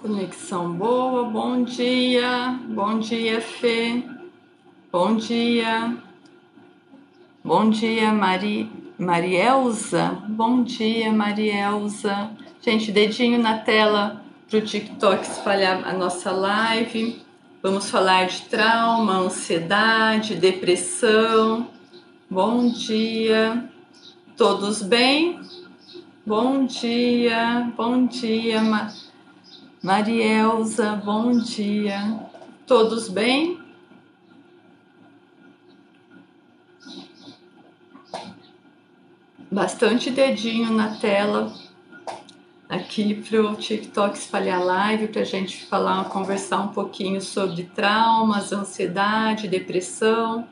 Conexão boa, bom dia, Fê, bom dia, Marielza, bom dia, Marielza. Gente, dedinho na tela para o TikTok espalhar a nossa live. Vamos falar de trauma, ansiedade, depressão. Bom dia, todos bem? Bom dia, Marielza, bom dia. Todos bem? Bastante dedinho na tela aqui para o TikTok espalhar live, para a gente conversar um pouquinho sobre traumas, ansiedade, depressão.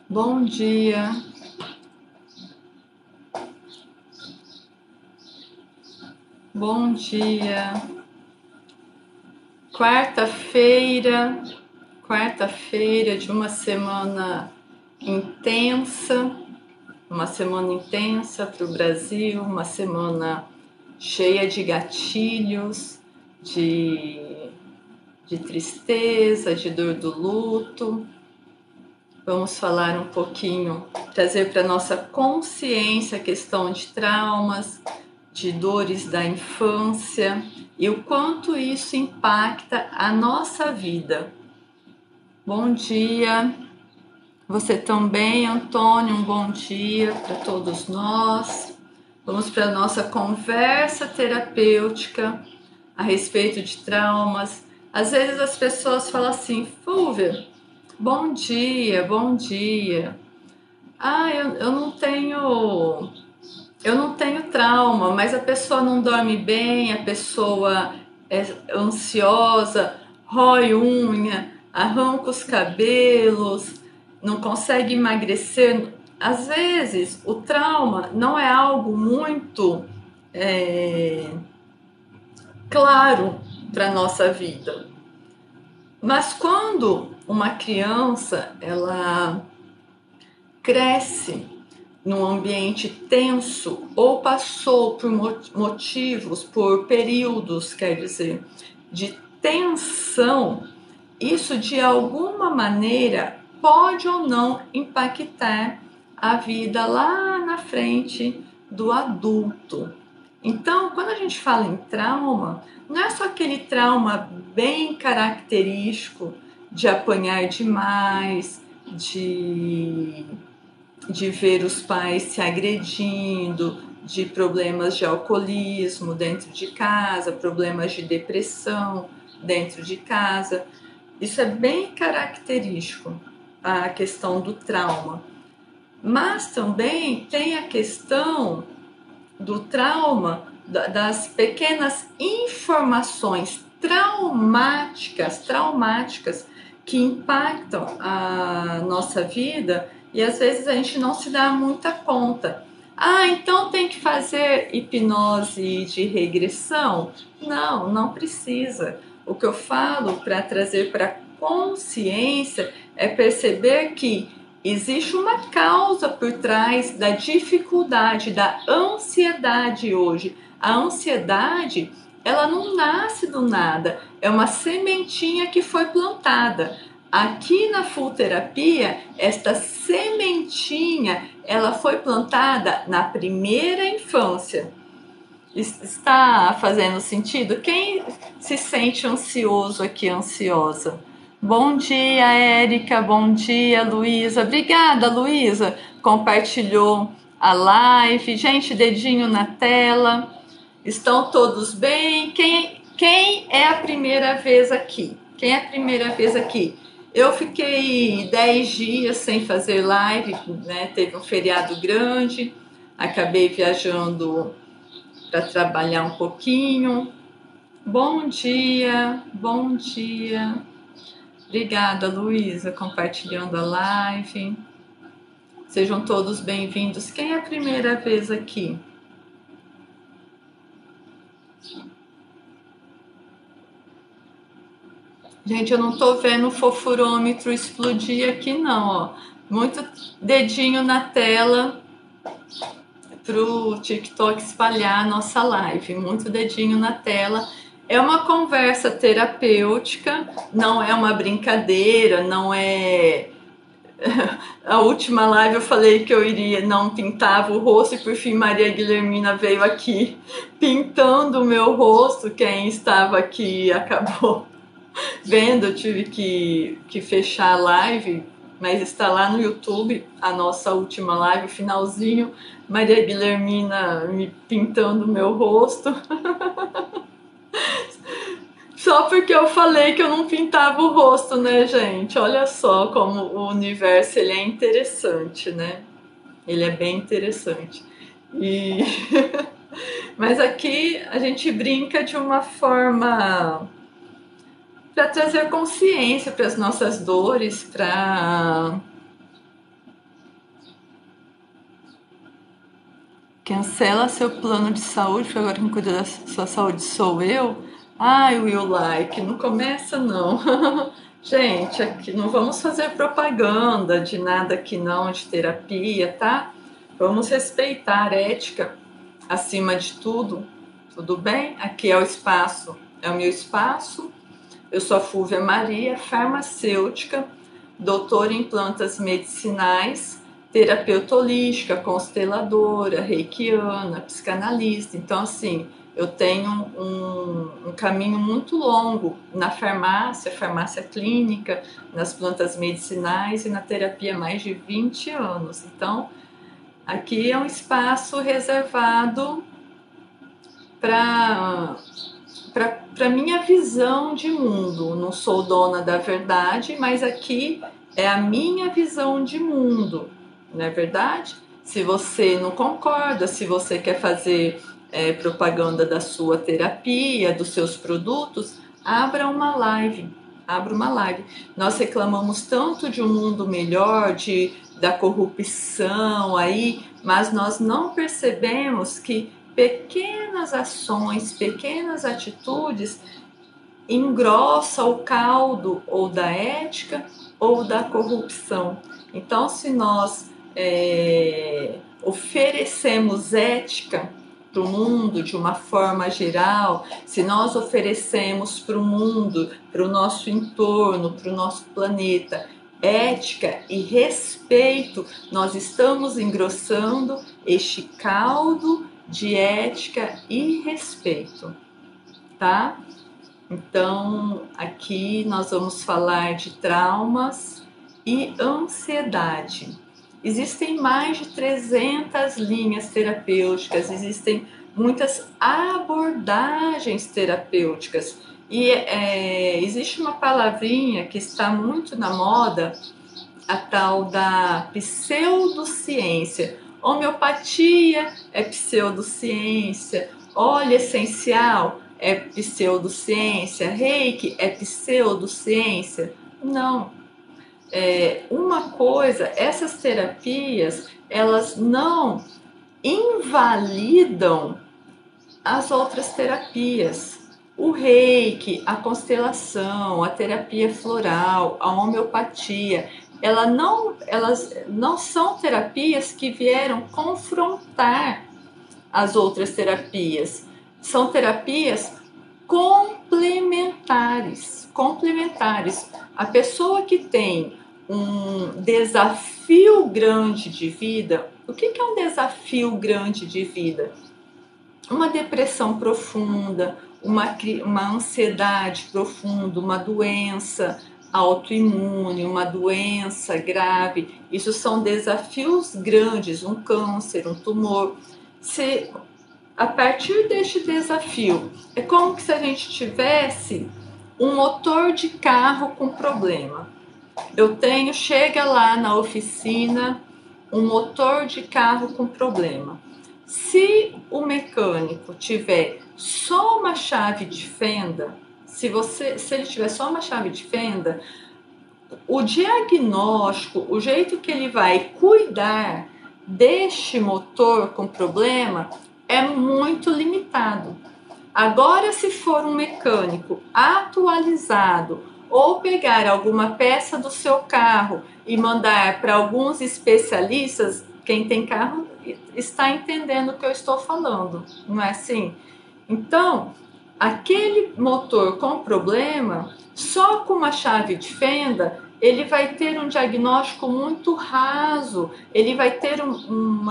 Bom dia. Bom dia. Quarta-feira de uma semana intensa para o Brasil, uma semana cheia de gatilhos, de tristeza, de dor do luto. Vamos falar um pouquinho, trazer para nossa consciência a questão de traumas, de dores da infância e o quanto isso impacta a nossa vida. Bom dia. Você também, Antônio, um bom dia para todos nós. Vamos para a nossa conversa terapêutica a respeito de traumas. Às vezes as pessoas falam assim, Fúvia, bom dia. Eu não tenho trauma, mas a pessoa não dorme bem, a pessoa é ansiosa, rói unha, arranca os cabelos, não consegue emagrecer. Às vezes, o trauma não é algo muito claro para a nossa vida. Mas quando uma criança ela cresce num ambiente tenso ou passou por motivos, por períodos, quer dizer, de tensão, isso de alguma maneira pode ou não impactar a vida lá na frente do adulto. Então, quando a gente fala em trauma, não é só aquele trauma bem característico de apanhar demais, de ver os pais se agredindo, de problemas de alcoolismo dentro de casa, problemas de depressão dentro de casa. Isso é bem característico, a questão do trauma. Mas também tem a questão do trauma, das pequenas informações traumáticas que impactam a nossa vida e às vezes a gente não se dá muita conta. Então tem que fazer hipnose de regressão? Não precisa. O que eu falo para trazer para consciência é perceber que existe uma causa por trás da dificuldade, da ansiedade hoje. A ansiedade, ela não nasce do nada, é uma sementinha que foi plantada. Aqui na Full Terapia, esta sementinha, ela foi plantada na primeira infância. Está fazendo sentido? Quem se sente ansioso aqui, ansiosa? Bom dia, Érica. Bom dia, Luísa. Obrigada, Luísa. Compartilhou a live. Gente, dedinho na tela. Estão todos bem? Quem é a primeira vez aqui? Eu fiquei 10 dias sem fazer live, né? Teve um feriado grande. Acabei viajando para trabalhar um pouquinho. Bom dia. Obrigada, Luísa, compartilhando a live. Sejam todos bem-vindos. Quem é a primeira vez aqui? Gente, eu não tô vendo o fofurômetro explodir aqui, não, ó. Muito dedinho na tela pro TikTok espalhar a nossa live. Muito dedinho na tela. É uma conversa terapêutica, não é uma brincadeira, não é... A última live eu falei que eu iria, não pintava o rosto, e por fim Maria Guilhermina veio aqui pintando o meu rosto. Quem estava aqui acabou vendo, eu tive que fechar a live, mas está lá no YouTube a nossa última live, o finalzinho, Maria Guilhermina me pintando o meu rosto. Só porque eu falei que eu não pintava o rosto, né, gente? Olha só como o universo ele é interessante, né? Ele é bem interessante. E mas aqui a gente brinca de uma forma para trazer consciência para as nossas dores, para... Cancela seu plano de saúde, porque agora quem cuida da sua saúde sou eu. Ai, Will Like, não começa não. Gente, aqui não vamos fazer propaganda de nada aqui não, de terapia, tá? Vamos respeitar a ética acima de tudo, tudo bem? Aqui é o espaço, é o meu espaço. Eu sou a Fúvia Maria, farmacêutica, doutora em plantas medicinais, terapeuta holística, consteladora, reikiana, psicanalista. Então, assim, eu tenho um caminho muito longo na farmácia clínica, nas plantas medicinais e na terapia há mais de 20 anos. Então, aqui é um espaço reservado para minha visão de mundo. Não sou dona da verdade, mas aqui é a minha visão de mundo, não é verdade? Se você não concorda, se você quer fazer propaganda da sua terapia, dos seus produtos, abra uma live. Abra uma live. Nós reclamamos tanto de um mundo melhor, da corrupção aí, mas nós não percebemos que pequenas ações, pequenas atitudes engrossa o caldo ou da ética ou da corrupção. Então, se nós oferecemos ética para o mundo de uma forma geral, se nós oferecemos para o mundo, para o nosso entorno, para o nosso planeta, ética e respeito, nós estamos engrossando este caldo de ética e respeito, tá? Então, aqui nós vamos falar de traumas e ansiedade. Existem mais de 300 linhas terapêuticas, existem muitas abordagens terapêuticas. E existe uma palavrinha que está muito na moda, a tal da pseudociência. Homeopatia é pseudociência, óleo essencial é pseudociência, reiki é pseudociência. Não. Uma coisa, essas terapias, elas não invalidam as outras terapias. O reiki, a constelação, a terapia floral, a homeopatia, elas não são terapias que vieram confrontar as outras terapias. São terapias complementares. A pessoa que tem um desafio grande de vida, o que é um desafio grande de vida? Uma depressão profunda, uma ansiedade profunda, uma doença autoimune, uma doença grave. Isso são desafios grandes, um câncer, um tumor. A partir deste desafio, é como se a gente tivesse um motor de carro com problema. Chega lá na oficina, um motor de carro com problema. Se o mecânico tiver só uma chave de fenda, se ele tiver só uma chave de fenda, o diagnóstico, o jeito que ele vai cuidar deste motor com problema é muito limitado. Agora, se for um mecânico atualizado ou pegar alguma peça do seu carro e mandar para alguns especialistas, quem tem carro está entendendo o que eu estou falando, não é assim? Então, aquele motor com problema, só com uma chave de fenda, ele vai ter um diagnóstico muito raso, ele vai ter um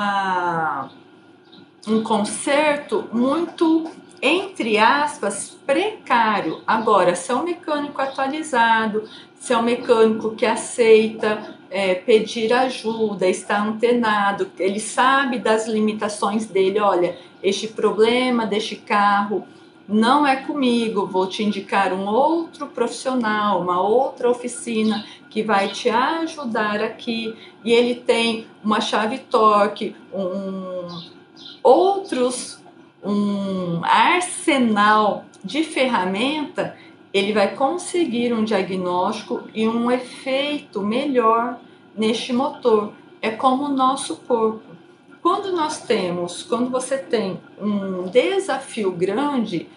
conserto muito, entre aspas, precário. Agora, se é um mecânico atualizado, se é um mecânico que aceita pedir ajuda, está antenado, ele sabe das limitações dele, olha, este problema deste carro não é comigo, vou te indicar um outro profissional, uma outra oficina que vai te ajudar aqui, e ele tem uma chave torque, um arsenal de ferramenta, ele vai conseguir um diagnóstico e um efeito melhor neste motor. É como o nosso corpo. Quando você tem um desafio grande,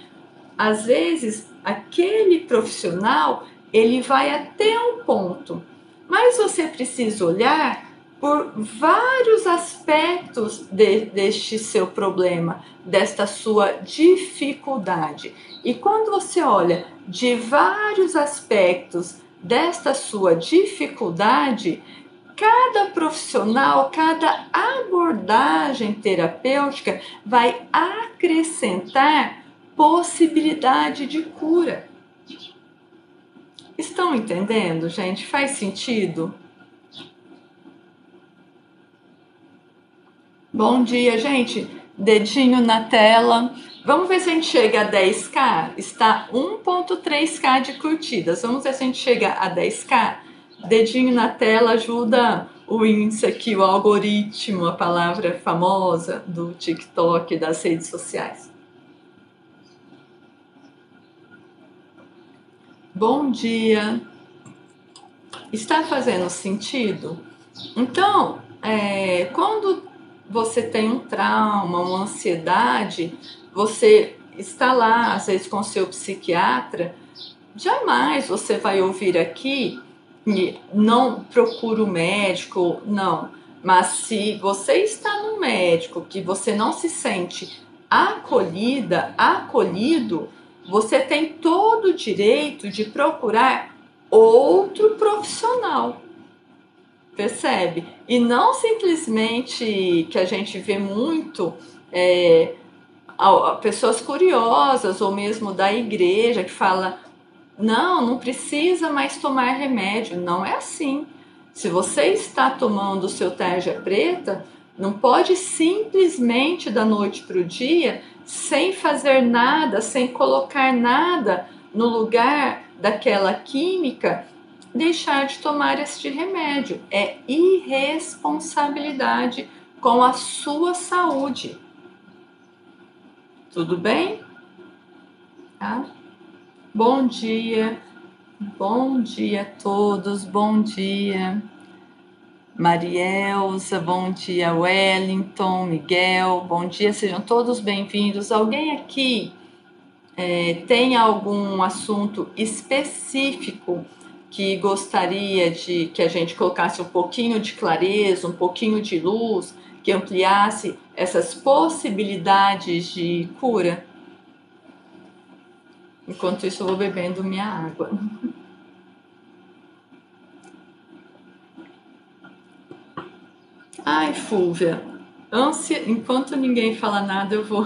às vezes aquele profissional ele vai até um ponto, mas você precisa olhar por vários aspectos deste seu problema, desta sua dificuldade. E quando você olha de vários aspectos desta sua dificuldade, cada profissional, cada abordagem terapêutica vai acrescentar possibilidade de cura. Estão entendendo, gente? Faz sentido? Bom dia, gente. Dedinho na tela. Vamos ver se a gente chega a 10k. Está 1.3k de curtidas. Vamos ver se a gente chega a 10k. Dedinho na tela ajuda o índice aqui, o algoritmo, a palavra famosa do TikTok, das redes sociais. Bom dia. Está fazendo sentido? Então, quando você tem um trauma, uma ansiedade, você está lá, às vezes, com seu psiquiatra, jamais você vai ouvir aqui, não procura o médico, não. Mas se você está no médico, que você não se sente acolhida, acolhido, você tem todo o direito de procurar outro profissional. Percebe? E não simplesmente que a gente vê muito pessoas curiosas ou mesmo da igreja que fala não precisa mais tomar remédio. Não é assim. Se você está tomando o seu tarja preta, não pode simplesmente da noite para o dia, sem fazer nada, sem colocar nada no lugar daquela química, deixar de tomar este remédio. É irresponsabilidade com a sua saúde. Tudo bem? Tá? Bom dia a todos, bom dia. Marielza, bom dia. Wellington, Miguel, bom dia, sejam todos bem-vindos. Alguém aqui tem algum assunto específico que gostaria de que a gente colocasse um pouquinho de clareza, um pouquinho de luz, que ampliasse essas possibilidades de cura? Enquanto isso, eu vou bebendo minha água. Ai, Fúvia, enquanto ninguém fala nada, eu vou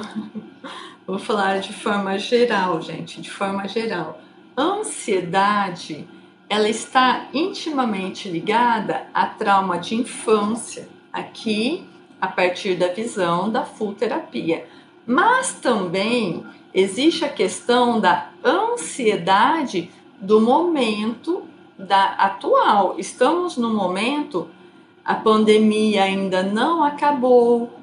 falar de forma geral, gente, de forma geral. Ansiedade, ela está intimamente ligada a trauma de infância, aqui a partir da visão da full terapia. Mas também existe a questão da ansiedade do momento atual. Estamos no momento, a pandemia ainda não acabou,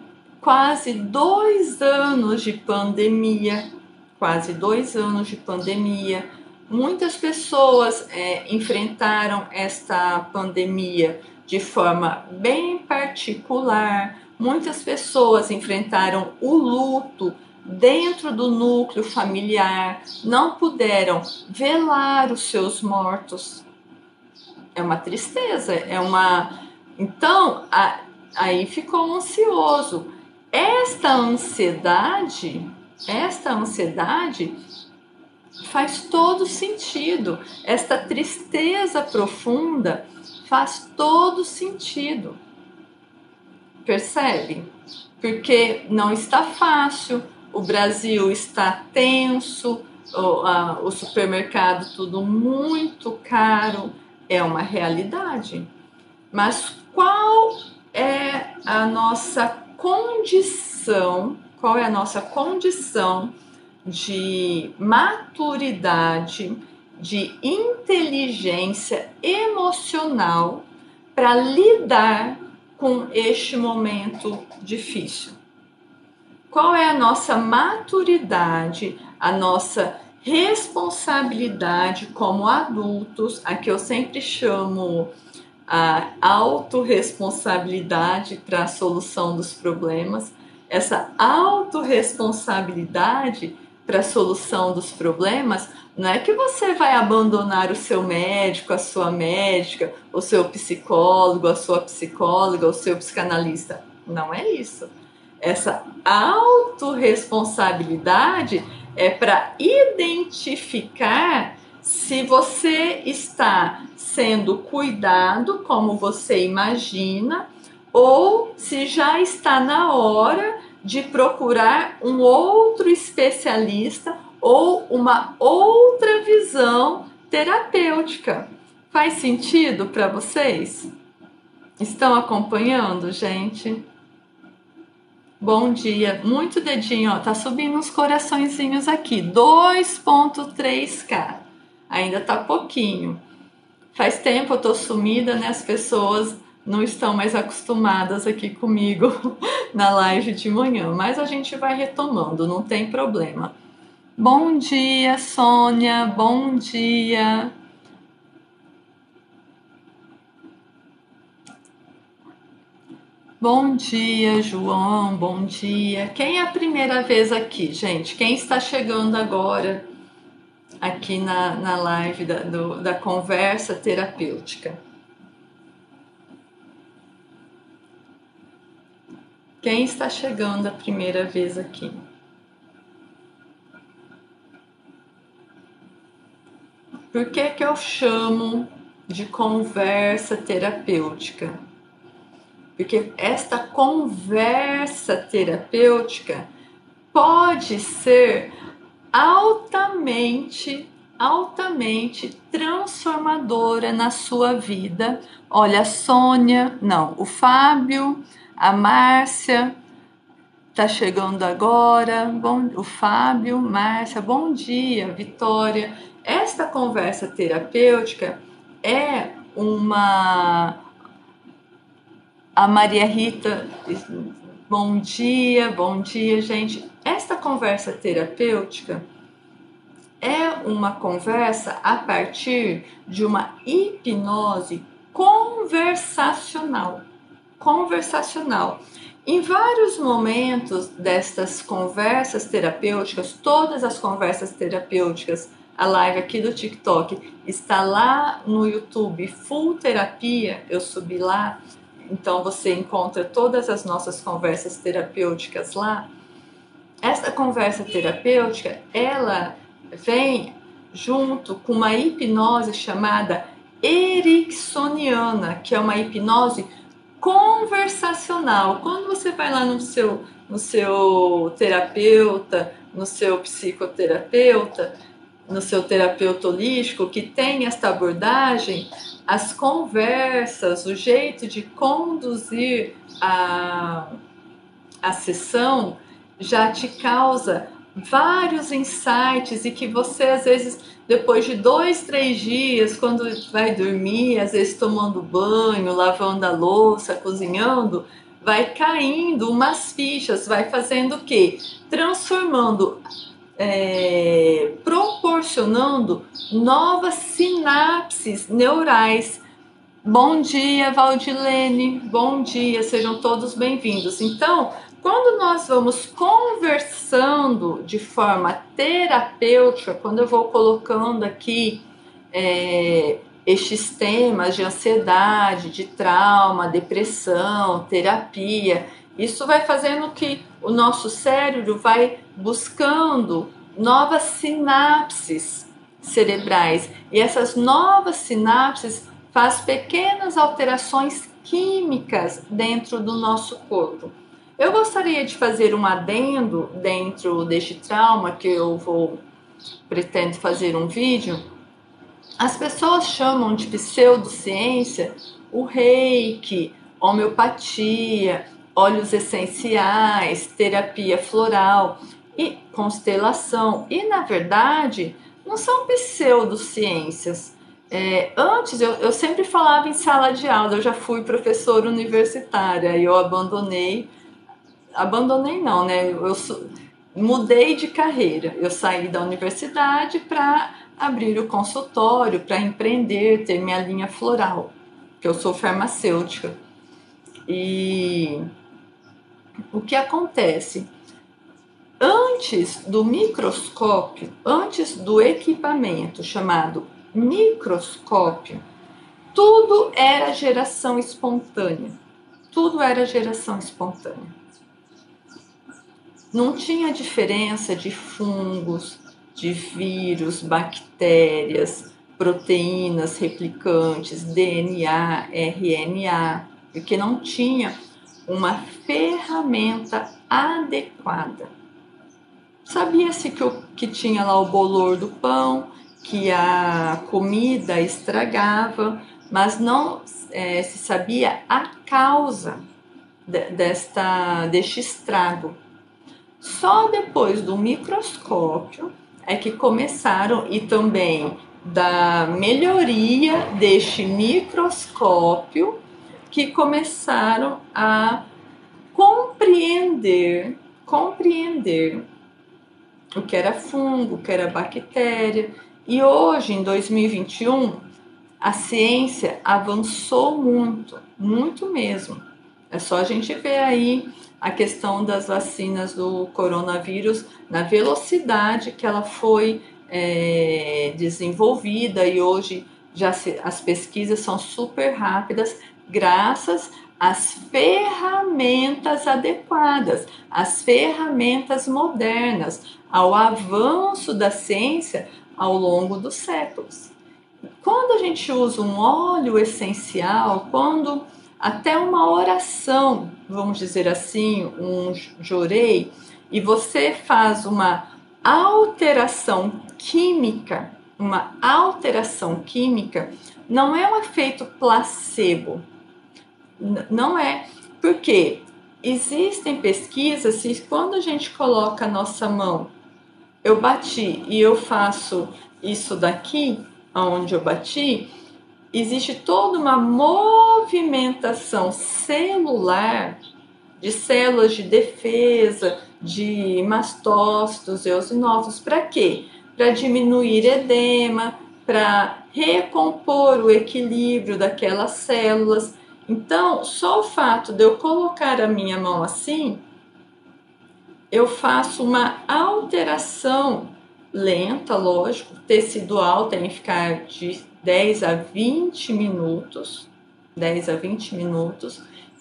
quase 2 anos de pandemia, Muitas pessoas enfrentaram esta pandemia de forma bem particular. Muitas pessoas enfrentaram o luto dentro do núcleo familiar, não puderam velar os seus mortos. É uma tristeza, Então, aí ficou ansioso. Esta ansiedade faz todo sentido. Esta tristeza profunda faz todo sentido. Percebe? Porque não está fácil, o Brasil está tenso, o supermercado tudo muito caro, é uma realidade. Mas qual é a nossa condição? Qual é a nossa condição de maturidade, de inteligência emocional para lidar com este momento difícil? Qual é a nossa maturidade, a nossa responsabilidade como adultos, a que eu sempre chamo a autorresponsabilidade para a solução dos problemas, essa autorresponsabilidade para a solução dos problemas, não é que você vai abandonar o seu médico, a sua médica, o seu psicólogo, a sua psicóloga, o seu psicanalista. Não é isso. Essa autorresponsabilidade é para identificar se você está sendo cuidado como você imagina ou se já está na hora de procurar um outro especialista ou uma outra visão terapêutica. Faz sentido para vocês? Estão acompanhando, gente? Bom dia, muito dedinho, ó, tá subindo uns coraçõezinhos aqui, 2.3K, ainda tá pouquinho. Faz tempo eu tô sumida, né? As pessoas não estão mais acostumadas aqui comigo na live de manhã, mas a gente vai retomando, não tem problema. Bom dia, Sônia, bom dia. Bom dia, João, bom dia. Quem é a primeira vez aqui, gente? Quem está chegando agora aqui na live da conversa terapêutica? Quem está chegando a primeira vez aqui? Por que que eu chamo de conversa terapêutica? Porque esta conversa terapêutica pode ser altamente transformadora na sua vida. Olha, a Sônia, não, o Fábio, a Márcia tá chegando agora. Bom, o Fábio, Márcia, bom dia, Vitória. Esta conversa terapêutica é a Maria Rita, bom dia, gente. Esta conversa terapêutica é uma conversa a partir de uma hipnose conversacional. Em vários momentos destas conversas terapêuticas, todas as conversas terapêuticas, a live aqui do TikTok está lá no YouTube, Full Terapia, eu subi lá, então você encontra todas as nossas conversas terapêuticas lá. Essa conversa terapêutica, ela vem junto com uma hipnose chamada ericksoniana, que é uma hipnose conversacional. Quando você vai lá no seu terapeuta, no seu psicoterapeuta, no seu terapeuta holístico, que tem esta abordagem, as conversas, o jeito de conduzir a sessão já te causa vários insights e que você, às vezes, depois de 2, 3 dias, quando vai dormir, às vezes tomando banho, lavando a louça, cozinhando, vai caindo umas fichas, vai fazendo o quê? Transformando, proporcionando novas sinapses neurais. Bom dia, Valdilene, bom dia, sejam todos bem-vindos. Então, quando nós vamos conversando de forma terapêutica, quando eu vou colocando aqui estes temas de ansiedade, de trauma, depressão, terapia. Isso vai fazendo que o nosso cérebro vai buscando novas sinapses cerebrais. E essas novas sinapses fazem pequenas alterações químicas dentro do nosso corpo. Eu gostaria de fazer um adendo dentro deste trauma, que pretendo fazer um vídeo. As pessoas chamam de pseudociência o reiki, homeopatia, óleos essenciais, terapia floral e constelação. E, na verdade, não são pseudociências. Antes, eu sempre falava em sala de aula, eu já fui professora universitária e eu abandonei não, né? Mudei de carreira. Eu saí da universidade para abrir o consultório, para empreender, ter minha linha floral, que eu sou farmacêutica. E o que acontece? Antes do microscópio, antes do equipamento chamado microscópio, tudo era geração espontânea. Tudo era geração espontânea. Não tinha diferença de fungos, de vírus, bactérias, proteínas replicantes, DNA, RNA, porque não tinha uma ferramenta adequada. Sabia-se que tinha lá o bolor do pão, que a comida estragava, mas não se sabia a causa deste estrago. Só depois do microscópio é que começaram, e também da melhoria deste microscópio, que começaram a compreender o que era fungo, o que era bactéria. E hoje, em 2021, a ciência avançou muito, muito mesmo. É só a gente ver aí a questão das vacinas do coronavírus, na velocidade que ela foi desenvolvida, e hoje as pesquisas são super rápidas, graças às ferramentas adequadas, às ferramentas modernas, ao avanço da ciência ao longo dos séculos. Quando a gente usa um óleo essencial, quando até uma oração, vamos dizer assim, um jorei, e você faz uma alteração química, não é um efeito placebo, não é, porque existem pesquisas, e quando a gente coloca a nossa mão, eu bati e eu faço isso daqui, onde eu bati, existe toda uma movimentação celular de células de defesa, de mastócitos, eosinófilos. Para quê? Para diminuir edema, para recompor o equilíbrio daquelas células. Então, só o fato de eu colocar a minha mão assim, eu faço uma alteração lenta, lógico, tecidual, tem que ficar de 10 a 20 minutos,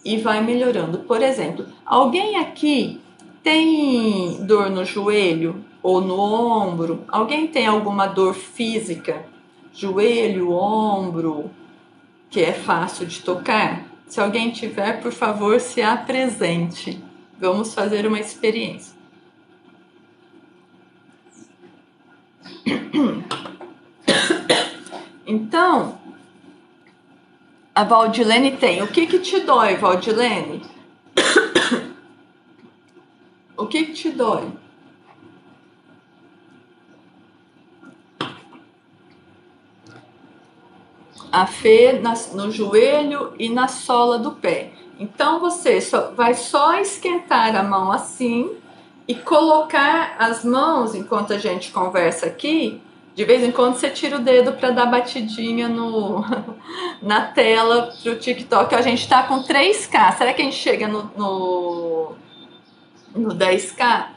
e vai melhorando. Por exemplo, alguém aqui tem dor no joelho ou no ombro? Alguém tem alguma dor física? Joelho, ombro, que é fácil de tocar? Se alguém tiver, por favor, se apresente. Vamos fazer uma experiência. Então, a Valdilene tem. O que te dói, Valdilene? O que te dói? A Fê no joelho e na sola do pé. Então, você vai só esquentar a mão assim e colocar as mãos, enquanto a gente conversa aqui, de vez em quando você tira o dedo para dar batidinha na tela pro TikTok. A gente tá com 3K. Será que a gente chega no 10K?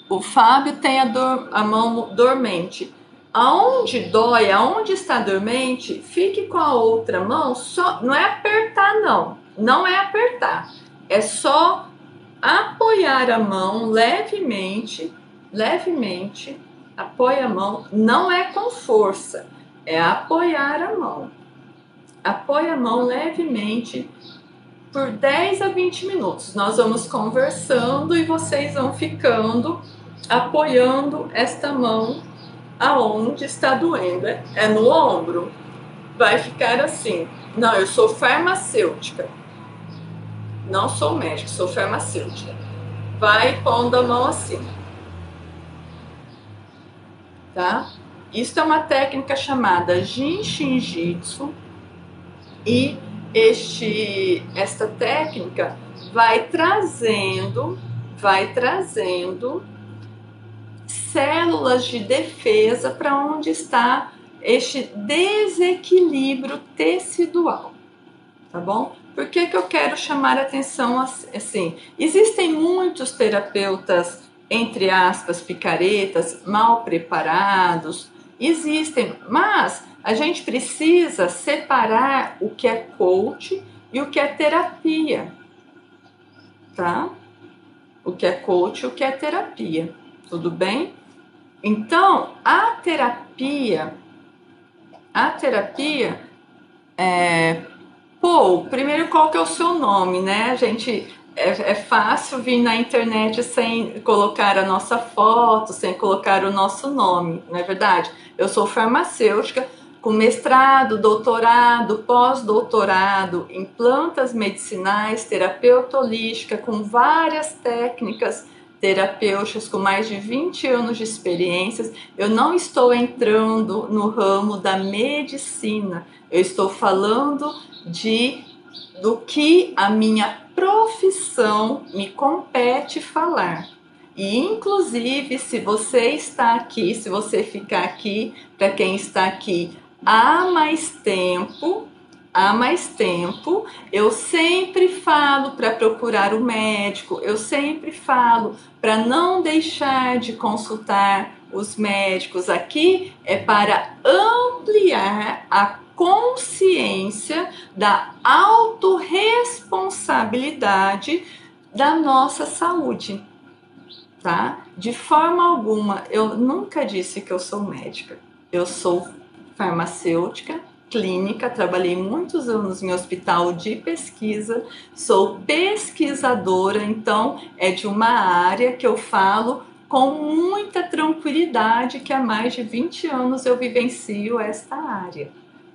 O Fábio tem a mão dormente. Aonde dói, aonde está dormente, fique com a outra mão, só, não é apertar não, não é apertar, é só apoiar a mão levemente, levemente, apoia a mão, não é com força, é apoiar a mão. Apoia a mão levemente por 10 a 20 minutos. Nós vamos conversando e vocês vão ficando apoiando esta mão aonde está doendo. É no ombro? Vai ficar assim. Não, eu sou farmacêutica. Não sou médica, sou farmacêutica. Vai pondo a mão assim. Tá? Isso é uma técnica chamada Jinshinjutsu e esta técnica vai trazendo células de defesa para onde está este desequilíbrio tecidual, tá bom? Por que eu quero chamar a atenção assim? Existem muitos terapeutas, entre aspas, picaretas, mal preparados, existem, mas a gente precisa separar o que é coach e o que é terapia, tá? O que é coach e o que é terapia, tudo bem? Então, a terapia primeiro qual que é o seu nome, né? A gente é fácil vir na internet sem colocar a nossa foto, sem colocar o nosso nome, não é verdade? Eu sou farmacêutica com mestrado, doutorado, pós-doutorado em plantas medicinais, terapeuta holística, com várias técnicas terapêuticas, com mais de 20 anos de experiências. Eu não estou entrando no ramo da medicina, eu estou falando do que a minha profissão me compete falar. E inclusive, se você está aqui, se você ficar aqui, para quem está aqui há mais tempo, eu sempre falo para procurar o médico, eu sempre falo para não deixar de consultar os médicos. Aqui é para ampliar a consciência da autorresponsabilidade da nossa saúde, tá? De forma alguma, eu nunca disse que eu sou médica. Eu sou farmacêutica, clínica, trabalhei muitos anos em hospital de pesquisa, sou pesquisadora, então é de uma área que eu falo com muita tranquilidade, que há mais de 20 anos eu vivencio esta área,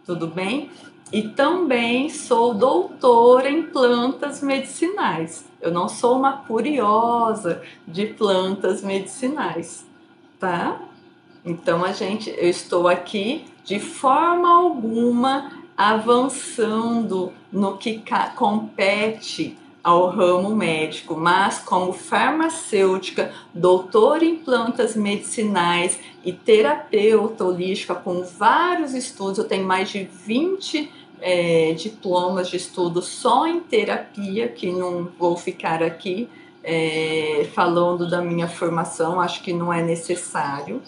tudo bem? E também sou doutora em plantas medicinais. Eu não sou uma curiosa de plantas medicinais, tá? Então eu estou aqui de forma alguma avançando no que compete ao ramo médico, mas como farmacêutica, doutora em plantas medicinais e terapeuta holística com vários estudos, eu tenho mais de 20 diplomas de estudo só em terapia, que não vou ficar aqui falando da minha formação, acho que não é necessário.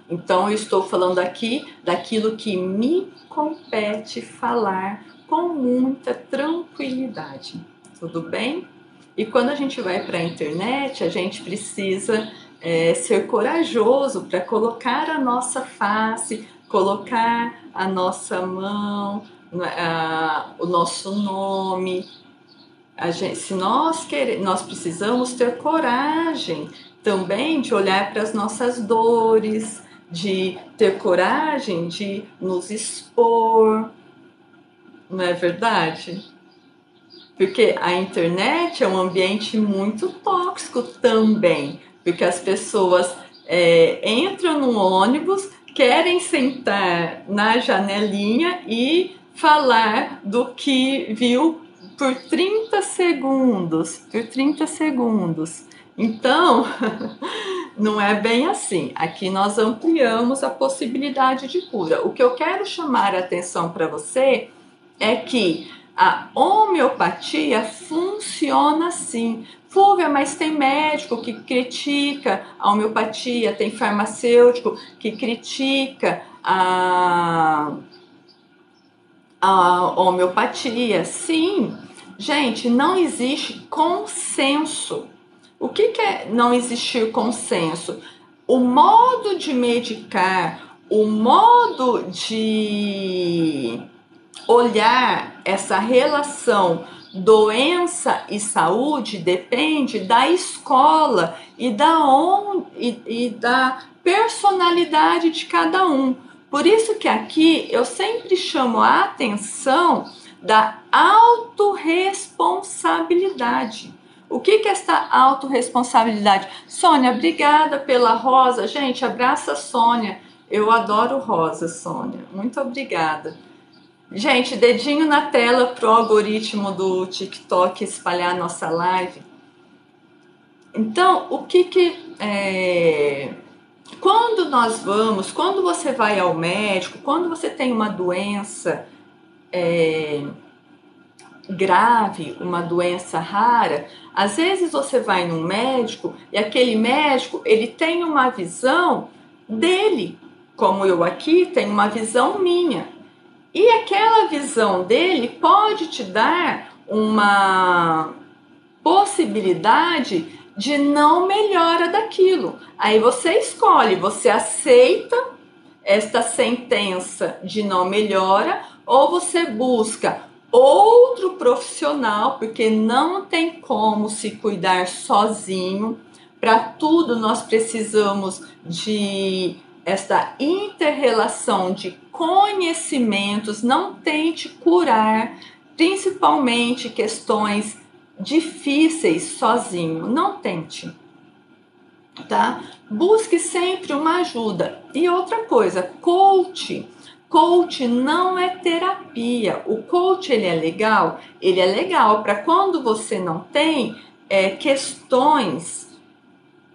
Então, eu estou falando aqui daquilo que me compete falar com muita tranquilidade, tudo bem? E quando a gente vai para a internet, a gente precisa ser corajoso para colocar a nossa face, colocar a nossa mão, o nosso nome. Se nós precisamos ter coragem também de olhar para as nossas dores, de ter coragem de nos expor, não é verdade? Porque a internet é um ambiente muito tóxico também, porque as pessoas entram no ônibus, querem sentar na janelinha e falar do que viu por 30 segundos, Então, não é bem assim. Aqui nós ampliamos a possibilidade de cura. O que eu quero chamar a atenção para você é que a homeopatia funciona assim. Fúvia, mas tem médico que critica a homeopatia, tem farmacêutico que critica a homeopatia. Sim, gente, não existe consenso. O que é não existir consenso? O modo de medicar, o modo de olhar essa relação doença e saúde depende da escola e da personalidade de cada um. Por isso que aqui eu sempre chamo a atenção da autorresponsabilidade. O que é essa autorresponsabilidade? Sônia, obrigada pela rosa. Gente, abraça a Sônia. Eu adoro rosa, Sônia. Muito obrigada. Gente, dedinho na tela pro algoritmo do TikTok espalhar a nossa live. Então, quando você vai ao médico, quando você tem uma doença grave, uma doença rara, às vezes você vai num médico e aquele médico, ele tem uma visão dele, como eu aqui tenho uma visão minha. E aquela visão dele pode te dar uma possibilidade de não melhora daquilo. Aí você escolhe, você aceita esta sentença de não melhora ou você busca outro profissional, porque não tem como se cuidar sozinho. Para tudo nós precisamos de esta inter-relação de conhecimentos. Não tente curar, principalmente questões difíceis sozinho, não tente, tá? Busque sempre uma ajuda. E outra coisa, coach não é terapia. O coach, ele é legal para quando você não tem questões,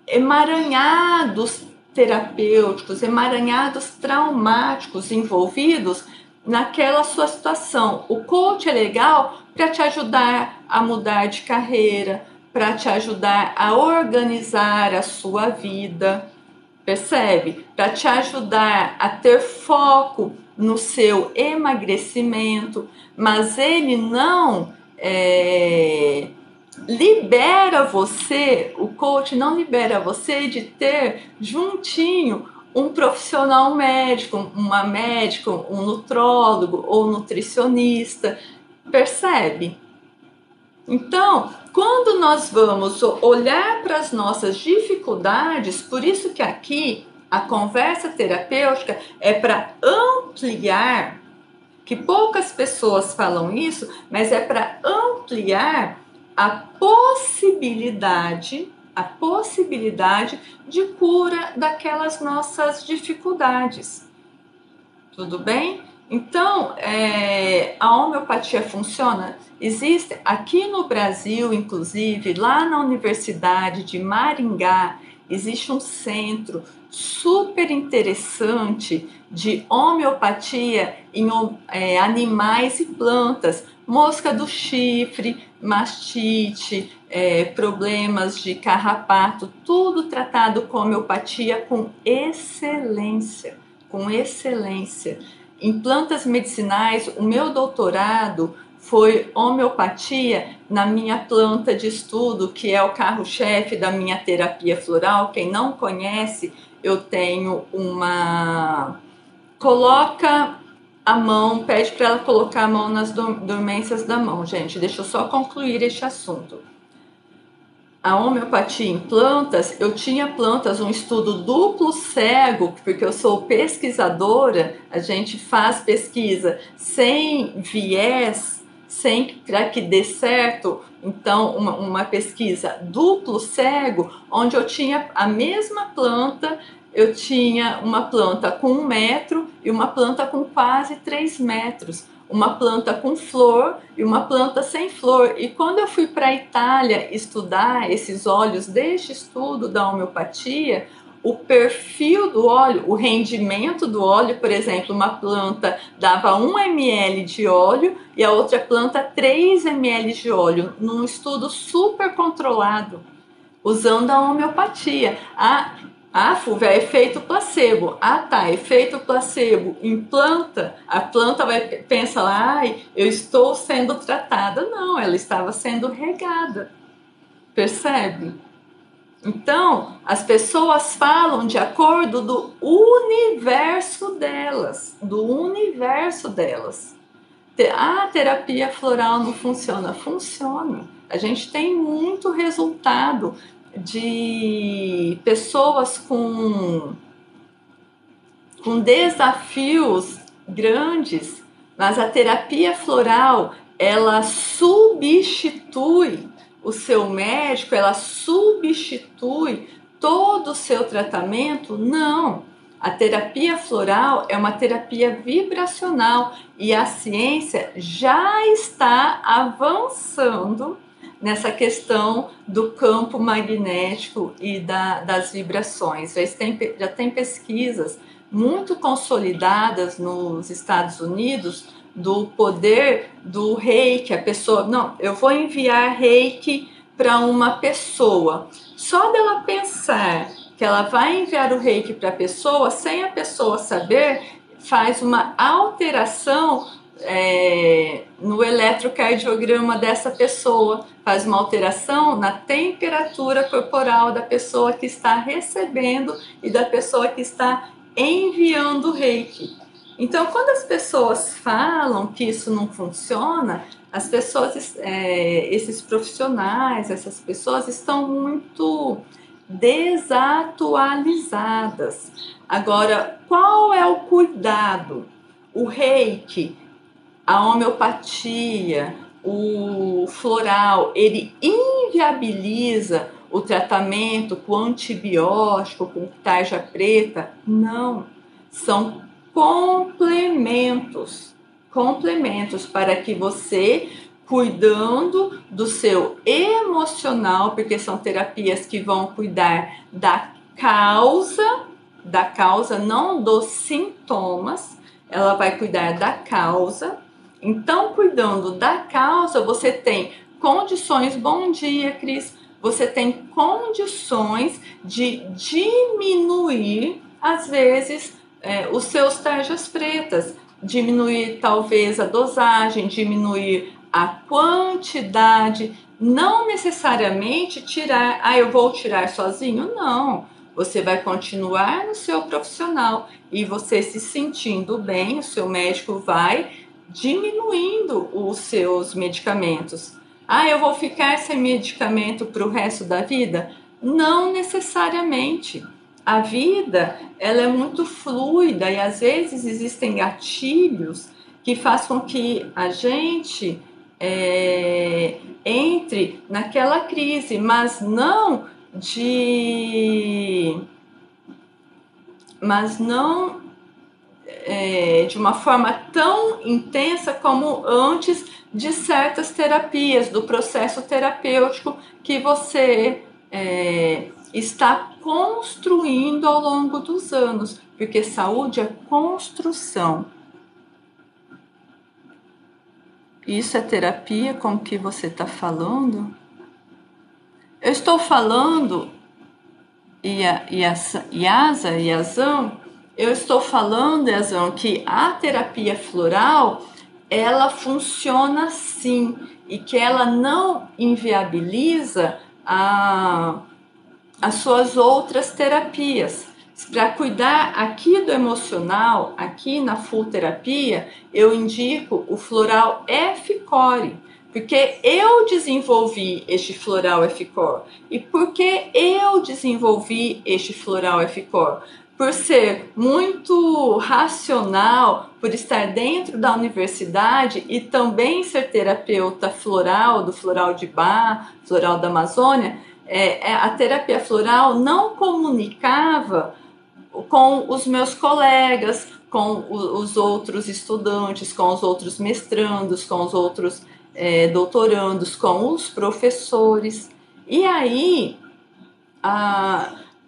emaranhados terapêuticos, emaranhados traumáticos envolvidos naquela sua situação. O coach é legal para te ajudar a mudar de carreira, para te ajudar a organizar a sua vida, percebe? Para te ajudar a ter foco no seu emagrecimento, mas ele não libera você, o coach não libera você de ter juntinho um profissional médico, uma médica, um nutrólogo ou nutricionista, percebe? Então, quando nós vamos olhar para as nossas dificuldades, por isso que aqui a conversa terapêutica é para ampliar, que poucas pessoas falam isso, mas é para ampliar a possibilidade de cura daquelas nossas dificuldades. Tudo bem? Então, a homeopatia funciona? Existe aqui no Brasil, inclusive, lá na Universidade de Maringá, existe um centro super interessante de homeopatia em animais e plantas, mosca do chifre, mastite, problemas de carrapato, tudo tratado com homeopatia com excelência, Em plantas medicinais, o meu doutorado foi homeopatia na minha planta de estudo, que é o carro-chefe da minha terapia floral. Quem não conhece, eu tenho uma... Coloca a mão, pede para ela colocar a mão nas dormências da mão, gente. Deixa eu só concluir este assunto. A homeopatia em plantas, eu tinha plantas, um estudo duplo cego, porque eu sou pesquisadora, a gente faz pesquisa sem viés, para que dê certo. Então, uma pesquisa duplo cego, onde eu tinha a mesma planta, eu tinha uma planta com 1 metro e uma planta com quase 3 metros. Uma planta com flor e uma planta sem flor. E quando eu fui para a Itália estudar esses óleos deste estudo da homeopatia, o perfil do óleo, o rendimento do óleo. Por exemplo, uma planta dava 1 ml de óleo e a outra planta 3 ml de óleo, num estudo super controlado, usando a homeopatia. Fúvia, é efeito placebo. Efeito placebo em planta. A planta vai pensar lá, eu estou sendo tratada. Não, ela estava sendo regada. Percebe? Então, as pessoas falam de acordo do universo delas, A terapia floral não funciona? Funciona. A gente tem muito resultado de pessoas com desafios grandes, mas a terapia floral, ela substitui o seu médico, ela substitui todo o seu tratamento? Não. A terapia floral é uma terapia vibracional e a ciência já está avançando nessa questão do campo magnético e das vibrações. Já tem pesquisas muito consolidadas nos Estados Unidos do poder do reiki. A pessoa, não, eu vou enviar reiki para uma pessoa. Só dela pensar que ela vai enviar o reiki para a pessoa, sem a pessoa saber, faz uma alteração no eletrocardiograma dessa pessoa, faz uma alteração na temperatura corporal da pessoa que está recebendo e da pessoa que está enviando o reiki. Então, quando as pessoas falam que isso não funciona, as pessoas, esses profissionais, essas pessoas estão muito desatualizadas. Agora, qual é o cuidado? O reiki, a homeopatia, o floral, ele inviabiliza o tratamento com antibiótico, com tarja preta? Não, são complementos para que você, cuidando do seu emocional, porque são terapias que vão cuidar da causa, não dos sintomas, ela vai cuidar da causa. Então, cuidando da causa, você tem condições, bom dia, Cris, você tem condições de diminuir, às vezes, os seus tarjas pretas, diminuir talvez a dosagem, diminuir a quantidade, não necessariamente tirar, eu vou tirar sozinho, não. Você vai continuar no seu profissional e você se sentindo bem, o seu médico vai diminuindo os seus medicamentos. Eu vou ficar sem medicamento para o resto da vida? Não necessariamente. A vida, ela é muito fluida e às vezes existem gatilhos que fazem com que a gente entre naquela crise, mas não de uma forma tão intensa como antes de certas terapias, do processo terapêutico que você está construindo ao longo dos anos, porque saúde é construção. Isso é terapia com o que você está falando? Eu estou falando, Yazan, eu estou falando, Yazan, que a terapia floral, ela funciona sim, e que ela não inviabiliza as suas outras terapias. Para cuidar aqui do emocional, aqui na Full Terapia, eu indico o floral F-Core, porque eu desenvolvi este floral F-Core. E por que eu desenvolvi este floral F-Core? Por ser muito racional, por estar dentro da universidade e também ser terapeuta floral, do floral de Bach, floral da Amazônia, a terapia floral não comunicava com os meus colegas, com os outros estudantes, com os outros mestrandos, com os outros doutorandos, com os professores. E aí,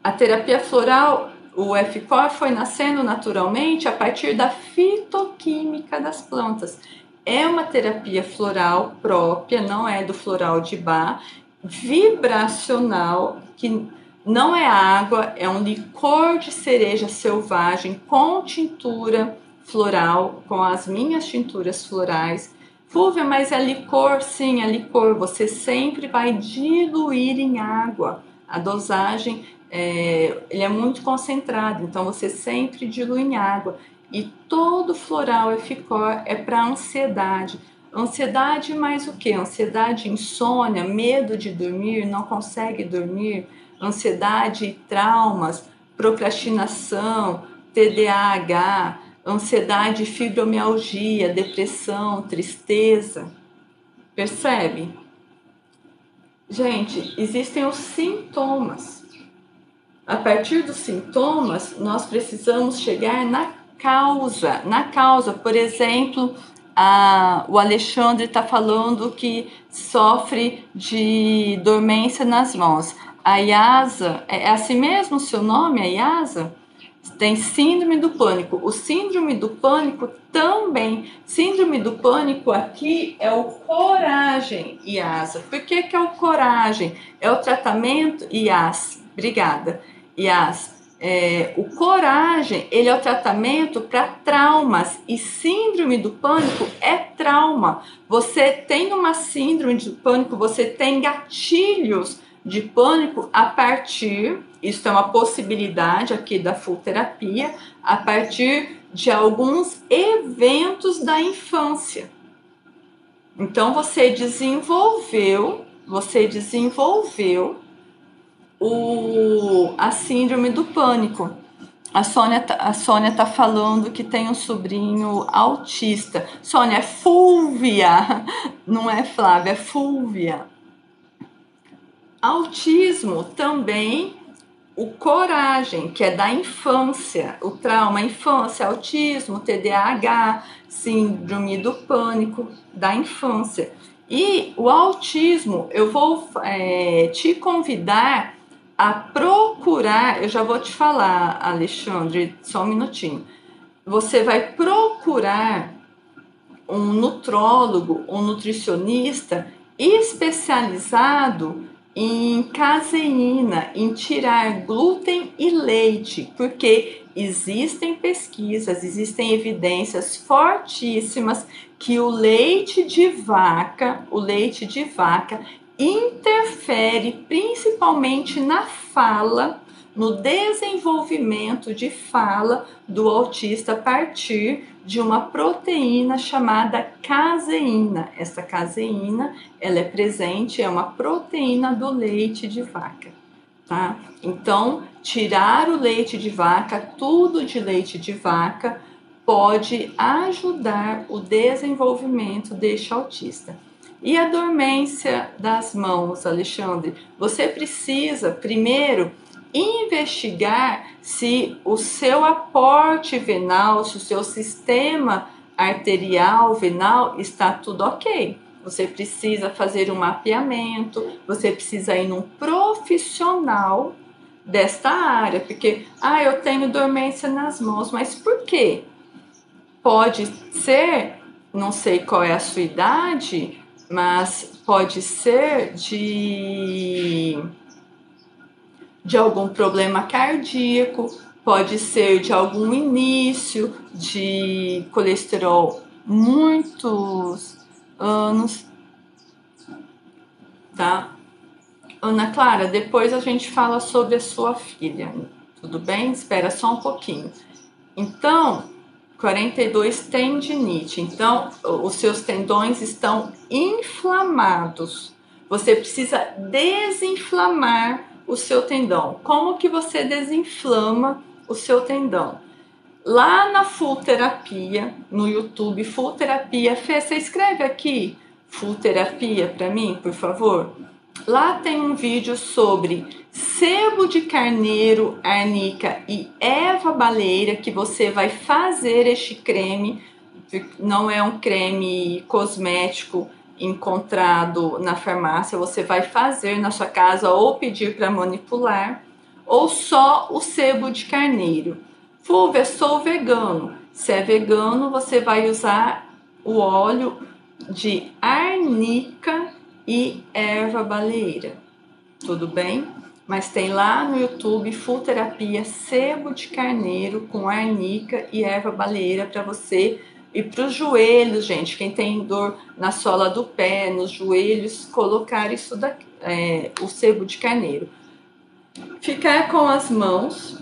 A terapia floral, o F-Core foi nascendo naturalmente a partir da fitoquímica das plantas. É uma terapia floral própria, não é do floral de Bach, vibracional, que não é água, é um licor de cereja selvagem com tintura floral, com as minhas tinturas florais. Fúvia, mas é licor? Sim, é licor. Você sempre vai diluir em água. A dosagem ele é muito concentrado, então você sempre dilui em água. E todo floral F-Core é para ansiedade. Ansiedade mais o que? Ansiedade, insônia, medo de dormir, não consegue dormir, ansiedade e traumas, procrastinação, TDAH, ansiedade, fibromialgia, depressão, tristeza. Percebe? Gente, existem os sintomas. A partir dos sintomas, nós precisamos chegar na causa. Na causa, por exemplo, o Alexandre está falando que sofre de dormência nas mãos. A Yasa, é assim mesmo o seu nome, a Yasa? Tem síndrome do pânico. O síndrome do pânico também. Síndrome do pânico aqui é o coragem, Yasa. Por que é o coragem? É o tratamento, Yas. Obrigada, Yas. O coragem, ele é o tratamento para traumas, e síndrome do pânico é trauma. Você tem uma síndrome de pânico, você tem gatilhos de pânico a partir, isso é uma possibilidade aqui da full terapia, a partir de alguns eventos da infância. Então você desenvolveu a síndrome do pânico. A Sônia tá falando que tem um sobrinho autista. Sônia, é Fúvia, não é Flávia, é Fúvia. Autismo também, o coragem, que é da infância, o trauma, infância, autismo, TDAH, síndrome do pânico da infância. E o autismo, eu vou te convidar a procurar, eu já vou te falar, Alexandre, só um minutinho. Você vai procurar um nutrólogo, um nutricionista especializado em caseína, em tirar glúten e leite, porque existem pesquisas, existem evidências fortíssimas que o leite de vaca interfere principalmente na fala, no desenvolvimento de fala do autista a partir de uma proteína chamada caseína. Essa caseína, ela é presente, é uma proteína do leite de vaca, tá? Então, tirar o leite de vaca, tudo de leite de vaca, pode ajudar o desenvolvimento deste autista. E a dormência das mãos, Alexandre? Você precisa, primeiro, investigar se o seu aporte venal, se o seu sistema arterial venal está tudo ok. Você precisa fazer um mapeamento, você precisa ir num profissional desta área, porque eu tenho dormência nas mãos, mas por quê? Pode ser, não sei qual é a sua idade, mas pode ser de algum problema cardíaco, pode ser de algum início de colesterol muitos anos, tá? Ana Clara, depois a gente fala sobre a sua filha, tudo bem? Espera só um pouquinho. Então, 42 tendinite, então os seus tendões estão inflamados. Você precisa desinflamar o seu tendão. Como que você desinflama o seu tendão? Lá na Full Terapia, no YouTube, Full Terapia, Fê, você escreve aqui Full Terapia para mim, por favor? Lá tem um vídeo sobre sebo de carneiro, arnica e erva baleeira, que você vai fazer este creme. Não é um creme cosmético encontrado na farmácia, você vai fazer na sua casa ou pedir para manipular. ou só o sebo de carneiro? Fúvia, sou vegano. Se é vegano, você vai usar o óleo de arnica e erva baleeira. Tudo bem? Mas tem lá no YouTube Full Terapia sebo de carneiro com arnica e erva baleeira para você. E para os joelhos, gente, quem tem dor na sola do pé, nos joelhos, colocar isso daqui, o sebo de carneiro. Ficar com as mãos,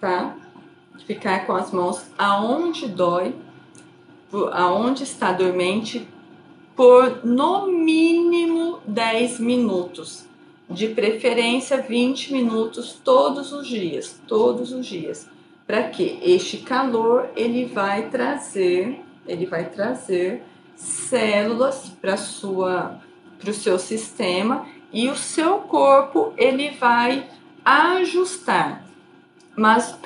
tá? Ficar com as mãos aonde dói, aonde está dormente, por no mínimo 10 minutos. De preferência 20 minutos todos os dias. Para que este calor ele vai trazer células para o seu sistema e o seu corpo ele vai ajustar. Mas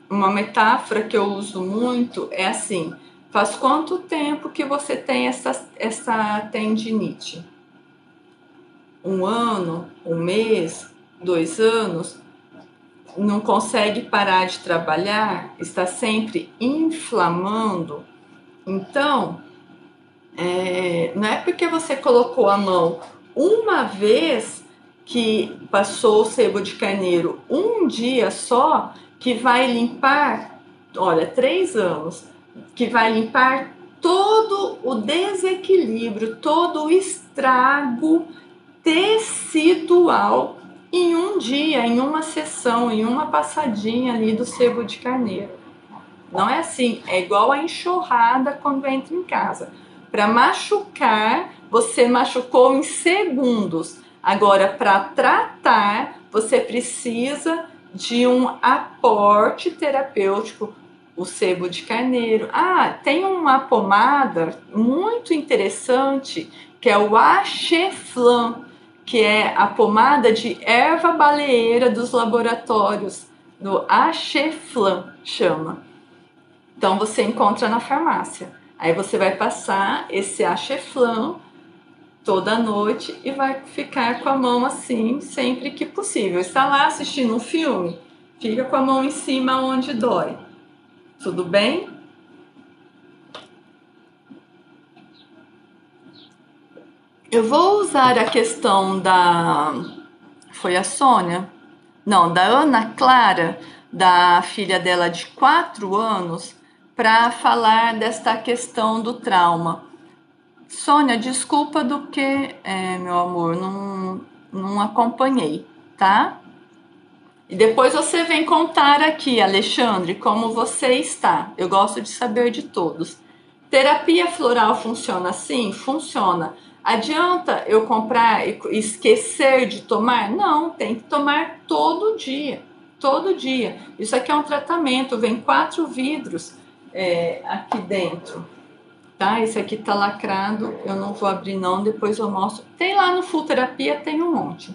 uma metáfora que eu uso muito é assim: faz quanto tempo que você tem essa tendinite? 1 ano, 1 mês, 2 anos? Não consegue parar de trabalhar? Está sempre inflamando? Então, não é porque você colocou a mão uma vez que passou o sebo de carneiro um dia só que vai limpar, olha, 3 anos, que vai limpar todo o desequilíbrio, todo o estrago tecidual em um dia, em uma sessão, em uma passadinha ali do sebo de carneiro. Não é assim, é igual a enxurrada quando entra em casa. Para machucar, você machucou em segundos. Agora, para tratar, você precisa de um aporte terapêutico, o sebo de carneiro. Tem uma pomada muito interessante, que é o Axeflan, que é a pomada de erva baleeira dos laboratórios, do Axeflan, chama. Então, você encontra na farmácia. Aí você vai passar esse Axeflan toda noite e vai ficar com a mão assim sempre que possível. Está lá assistindo um filme? Fica com a mão em cima onde dói. Tudo bem? Eu vou usar a questão da... Foi a Sônia? Não, da Ana Clara, da filha dela de 4 anos, para falar desta questão do trauma. Sônia, desculpa do que, meu amor, não acompanhei, tá? E depois você vem contar aqui, Alexandre, como você está. Eu gosto de saber de todos. Terapia floral funciona assim? Funciona. Adianta eu comprar e esquecer de tomar? Não, tem que tomar todo dia. Todo dia. Isso aqui é um tratamento, vem 4 vidros aqui dentro. Tá? Esse aqui tá lacrado, eu não vou abrir não, depois eu mostro. Tem lá no Full Terapia, tem um monte.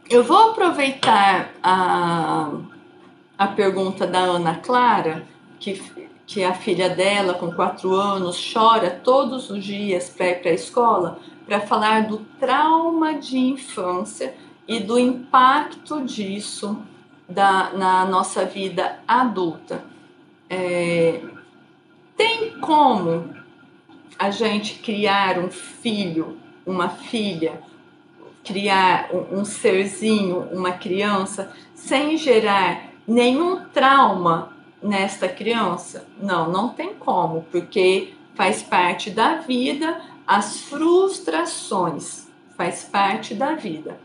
Eu vou aproveitar a pergunta da Ana Clara, que a filha dela, com 4 anos, chora todos os dias para ir para a escola, para falar do trauma de infância e do impacto disso na nossa vida adulta. Tem como a gente criar um filho, uma filha, criar um serzinho, uma criança, sem gerar nenhum trauma nesta criança? Não, não tem como, porque faz parte da vida, as frustrações faz parte da vida,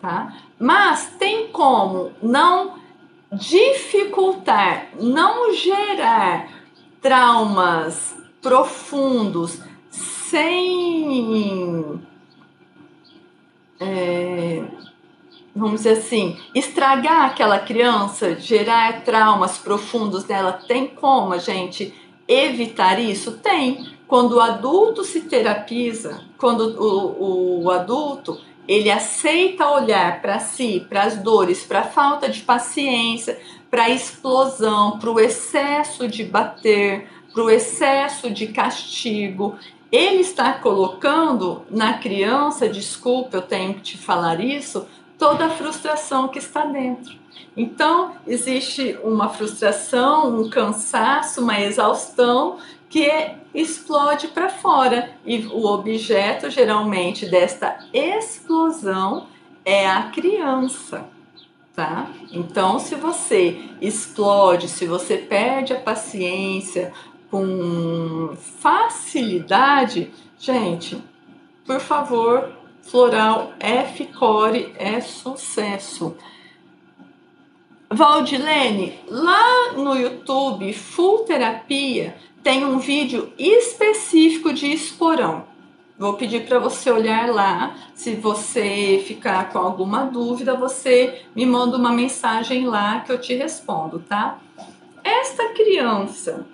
tá? Mas tem como não dificultar, não gerar traumas profundos sem, vamos dizer assim, estragar aquela criança, gerar traumas profundos nela? Tem como a gente evitar isso? Tem. Quando o adulto se terapiza, quando o adulto ele aceita olhar para si, para as dores, para a falta de paciência, para a explosão, para o excesso de bater, para o excesso de castigo, ele está colocando na criança, desculpa, eu tenho que te falar isso, toda a frustração que está dentro. Então, existe uma frustração, um cansaço, uma exaustão que explode para fora. E o objeto, geralmente, desta explosão é a criança, tá? Então, se você explode, se você perde a paciência com facilidade, gente, por favor, Floral F-Core é sucesso. Valdilene, lá no YouTube, Full Terapia, tem um vídeo específico de esporão. Vou pedir para você olhar lá. Se você ficar com alguma dúvida, você me manda uma mensagem lá que eu te respondo, tá? Esta criança,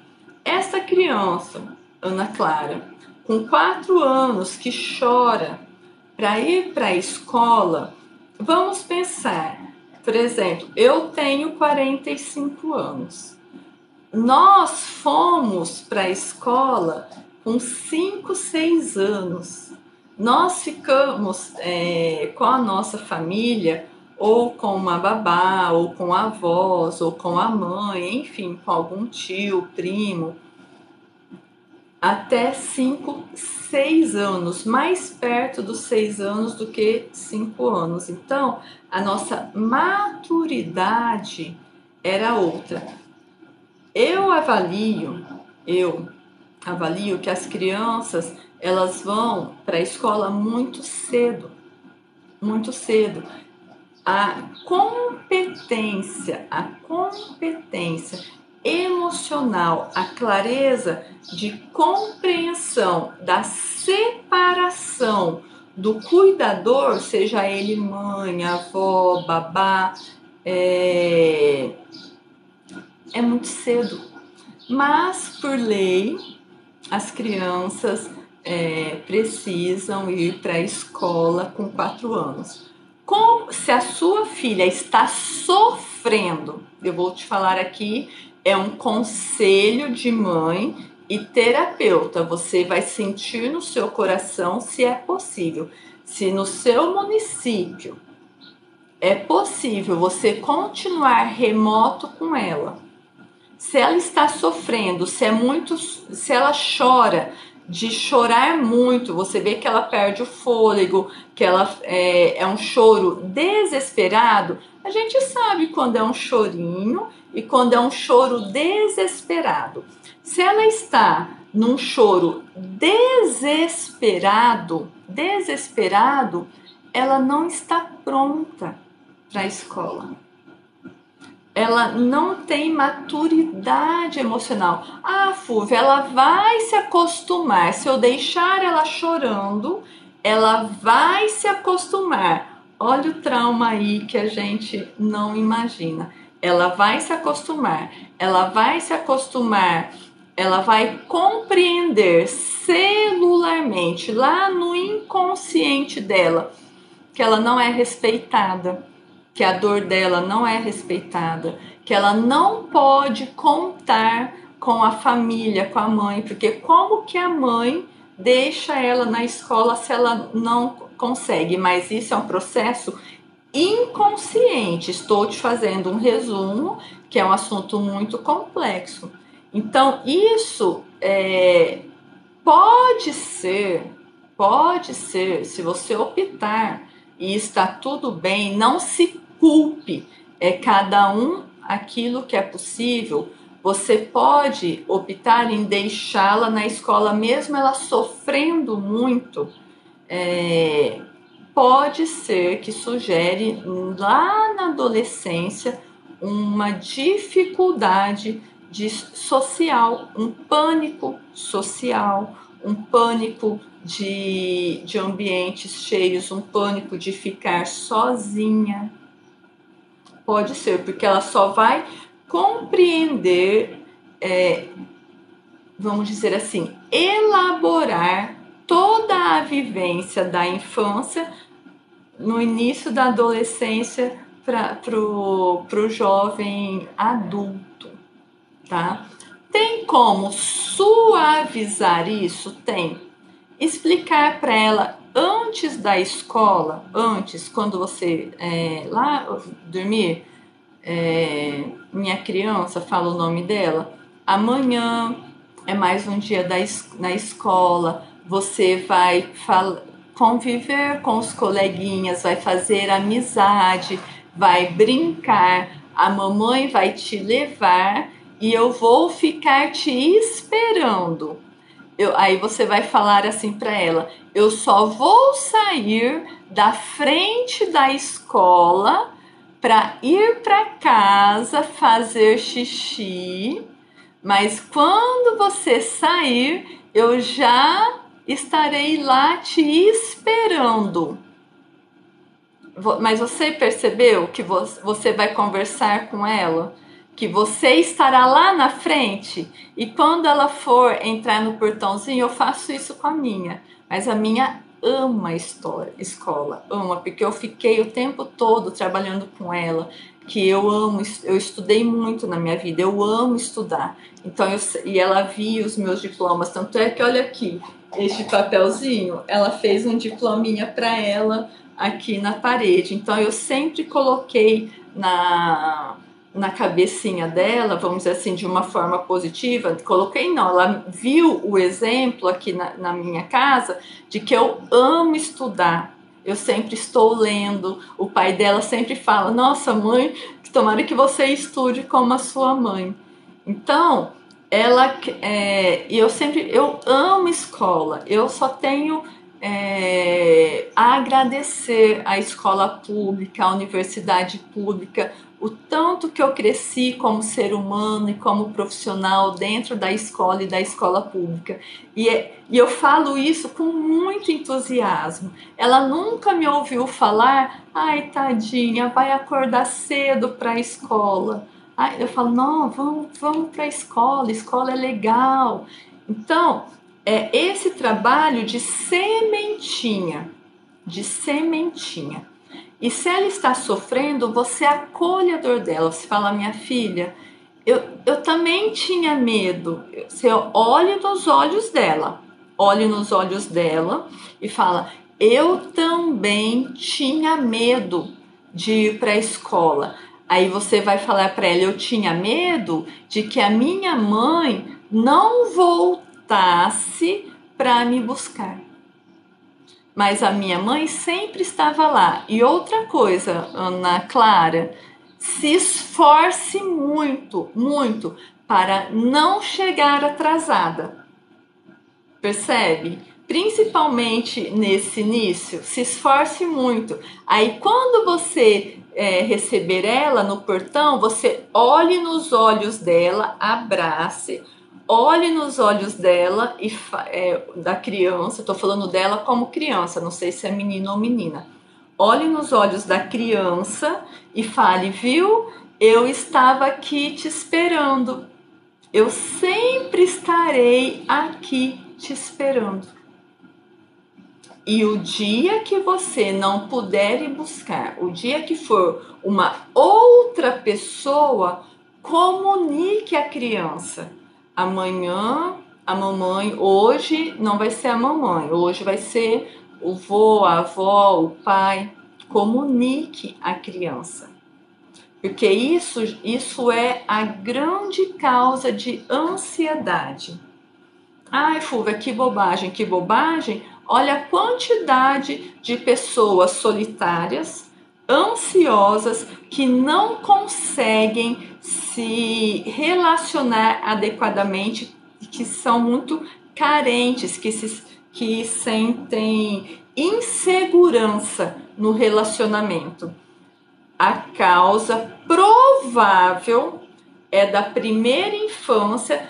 Ana Clara, com 4 anos, que chora para ir para a escola, vamos pensar, por exemplo, eu tenho 45 anos. Nós fomos para a escola com 5, 6 anos. Nós ficamos com a nossa família, ou com uma babá, ou com avós, ou com a mãe, enfim, com algum tio, primo, até 5, 6 anos, mais perto dos 6 anos do que 5 anos. Então, a nossa maturidade era outra. Eu avalio que as crianças, elas vão para a escola muito cedo. A competência emocional, a clareza de compreensão da separação do cuidador, seja ele mãe, avó, babá, é muito cedo. Mas, por lei, as crianças precisam ir para a escola com 4 anos. Se a sua filha está sofrendo, eu vou te falar aqui, é um conselho de mãe e terapeuta. Você vai sentir no seu coração se é possível. Se no seu município é possível você continuar remoto com ela, se ela está sofrendo, se ela chora, de chorar muito, você vê que ela perde o fôlego, que ela é um choro desesperado. A gente sabe quando é um chorinho e quando é um choro desesperado. Se ela está num choro desesperado, ela não está pronta para a escola. Ela não tem maturidade emocional. Ah, Fúvia, ela vai se acostumar. Se eu deixar ela chorando, ela vai se acostumar. Olha o trauma aí que a gente não imagina. Ela vai se acostumar. Ela vai compreender celularmente, lá no inconsciente dela, que ela não é respeitada, que a dor dela não é respeitada, que ela não pode contar com a família, com a mãe, porque como que a mãe deixa ela na escola se ela não consegue? Mas isso é um processo inconsciente. Estou te fazendo um resumo, que é um assunto muito complexo. Então, isso pode ser, se você optar e está tudo bem, não se culpe, é cada um aquilo que é possível. Você pode optar em deixá-la na escola, mesmo ela sofrendo muito. Pode ser que sugere lá na adolescência uma dificuldade social, um pânico social, um pânico de ambientes cheios, um pânico de ficar sozinha. Pode ser, porque ela só vai compreender, vamos dizer assim, elaborar toda a vivência da infância no início da adolescência para o jovem adulto, tá? Tem como suavizar isso? Tem. explicar para ela antes da escola, antes, quando você lá dormir, minha criança, fala o nome dela, amanhã é mais um dia na escola, você vai conviver com os coleguinhas, vai fazer amizade, vai brincar, a mamãe vai te levar e eu vou ficar te esperando. Aí você vai falar assim para ela: eu só vou sair da frente da escola para ir para casa fazer xixi, mas quando você sair, eu já estarei lá te esperando. Mas você percebeu que você vai conversar com ela? Que você estará lá na frente e quando ela for entrar no portãozinho, eu faço isso com a minha. Mas a minha ama escola, ama, porque eu fiquei o tempo todo trabalhando com ela, que eu amo, eu estudei muito na minha vida, eu amo estudar. Então, e ela via os meus diplomas, tanto é que olha aqui, este papelzinho, ela fez um diplominha para ela aqui na parede. Então eu sempre coloquei na cabecinha dela, vamos dizer assim, de uma forma positiva. Coloquei não, ela viu o exemplo aqui na minha casa de que eu amo estudar. Eu sempre estou lendo. O pai dela sempre fala: nossa, mãe, tomara que você estude como a sua mãe. Então, eu amo escola. Eu só tenho a agradecer à escola pública, à universidade pública, o tanto que eu cresci como ser humano e como profissional dentro da escola e da escola pública. E eu falo isso com muito entusiasmo. Ela nunca me ouviu falar: ai, tadinha, vai acordar cedo para a escola. Eu falo: não, vamos para a escola é legal. Então, é esse trabalho de sementinha. E se ela está sofrendo, você acolhe a dor dela. Você fala: minha filha, eu também tinha medo. Você olhe nos olhos dela e fala: eu também tinha medo de ir para a escola. Aí você vai falar para ela: eu tinha medo de que a minha mãe não voltasse para me buscar. Mas a minha mãe sempre estava lá. E outra coisa, Ana Clara, se esforce muito, muito para não chegar atrasada. Percebe? Principalmente nesse início, se esforce muito. Aí quando você receber ela no portão, você olhe nos olhos dela, abrace, olhe nos olhos dela e da criança. Estou falando dela como criança, não sei se é menino ou menina. Olhe nos olhos da criança e fale: viu? Eu estava aqui te esperando. Eu sempre estarei aqui te esperando. E o dia que você não puder ir buscar, o dia que for uma outra pessoa, comunique à criança: amanhã a mamãe, hoje não vai ser a mamãe, hoje vai ser o vô, a avó, o pai. Comunique à criança. Porque isso é a grande causa de ansiedade. Ai, Fulvia, que bobagem, que bobagem. Olha a quantidade de pessoas solitárias, ansiosas, que não conseguem se relacionar adequadamente, que são muito carentes, que sentem insegurança no relacionamento. A causa provável é da primeira infância,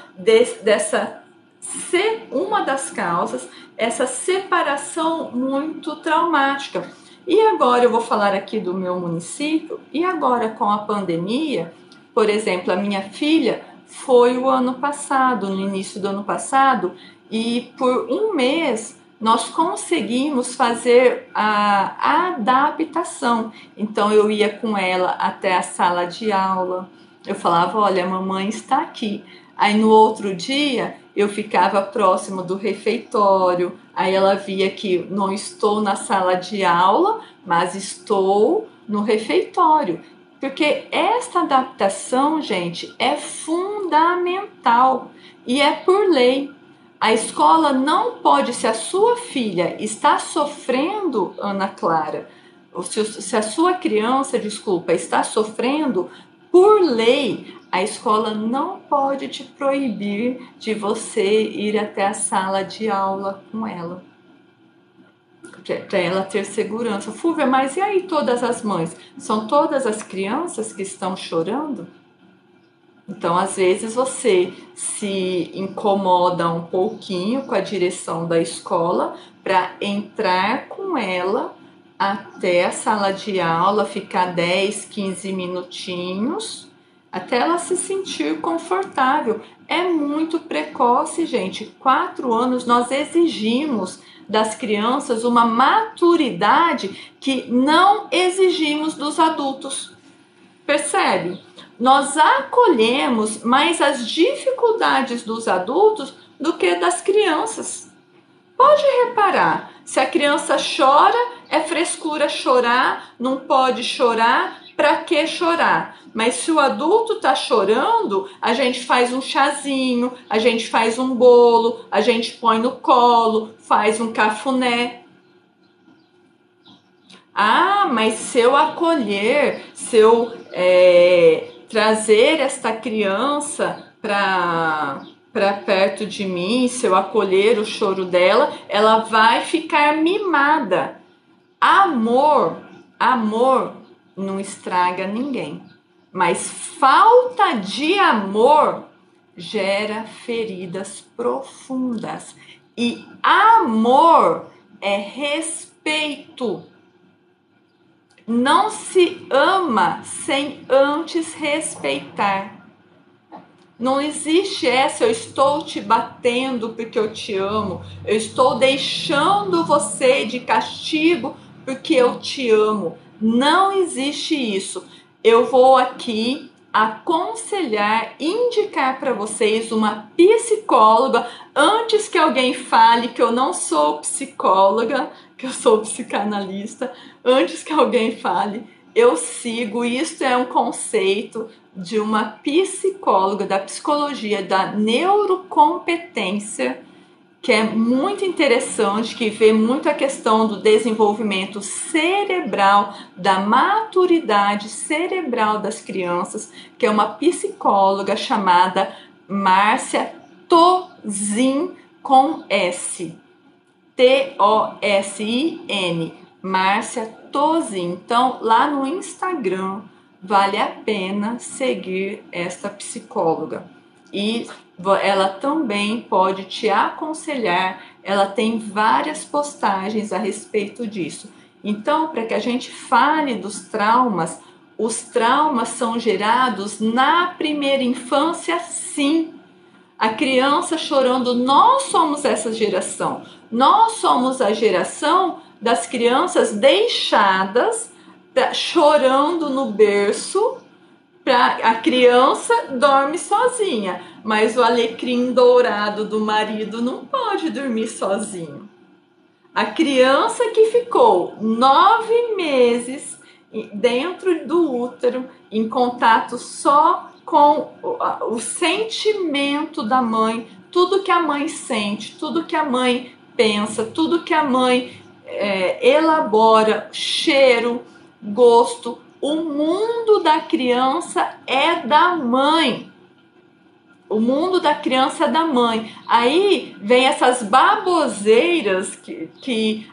uma das causas, essa separação muito traumática. E agora eu vou falar aqui do meu município, e agora com a pandemia, por exemplo, a minha filha foi o ano passado, no início do ano passado, e por um mês nós conseguimos fazer a adaptação. Então eu ia com ela até a sala de aula, eu falava: olha, a mamãe está aqui. Aí no outro dia eu ficava próximo do refeitório, aí ela via que não estou na sala de aula, mas estou no refeitório. Porque esta adaptação, gente, é fundamental e é por lei. A escola não pode, se a sua filha está sofrendo, Ana Clara, se a sua criança, desculpa, está sofrendo, por lei, a escola não pode te proibir de você ir até a sala de aula com ela, para ela ter segurança. Fúvia, mas e aí todas as mães? São todas as crianças que estão chorando? Então, às vezes, você se incomoda um pouquinho com a direção da escola para entrar com ela até a sala de aula, ficar 10, 15 minutinhos, até ela se sentir confortável. É muito precoce, gente. 4 anos nós exigimos das crianças uma maturidade que não exigimos dos adultos. Percebe? Nós acolhemos mais as dificuldades dos adultos do que das crianças. Pode reparar, se a criança chora, é frescura chorar, não pode chorar, para que chorar? Mas se o adulto está chorando, a gente faz um chazinho, a gente faz um bolo, a gente põe no colo, faz um cafuné. Ah, mas se eu acolher, se eu trazer esta criança para perto de mim, se eu acolher o choro dela, ela vai ficar mimada. Amor não estraga ninguém, mas falta de amor gera feridas profundas. E amor é respeito. Não se ama sem antes respeitar. Não existe essa, eu estou te batendo porque eu te amo, eu estou deixando você de castigo porque eu te amo. Não existe isso. Eu vou aqui aconselhar, indicar para vocês uma psicóloga, antes que alguém fale que eu não sou psicóloga, que eu sou psicanalista, antes que alguém fale, eu sigo, isso é um conceito de uma psicóloga da psicologia da neurocompetência, que é muito interessante, que vê muito a questão do desenvolvimento cerebral, da maturidade cerebral das crianças, que é uma psicóloga chamada Márcia Tosin, com S, Tosin, Márcia Tosin. Então, lá no Instagram, vale a pena seguir esta psicóloga. E ela também pode te aconselhar, ela tem várias postagens a respeito disso. Então, para que a gente fale dos traumas, os traumas são gerados na primeira infância, sim. A criança chorando, nós somos essa geração. Nós somos a geração das crianças deixadas, chorando no berço. A criança dorme sozinha, mas o alecrim dourado do marido não pode dormir sozinho. A criança que ficou 9 meses dentro do útero, em contato só com o sentimento da mãe, tudo que a mãe sente, tudo que a mãe pensa, tudo que a mãe elabora, cheiro, gosto. O mundo da criança é da mãe. O mundo da criança é da mãe. Aí vem essas baboseiras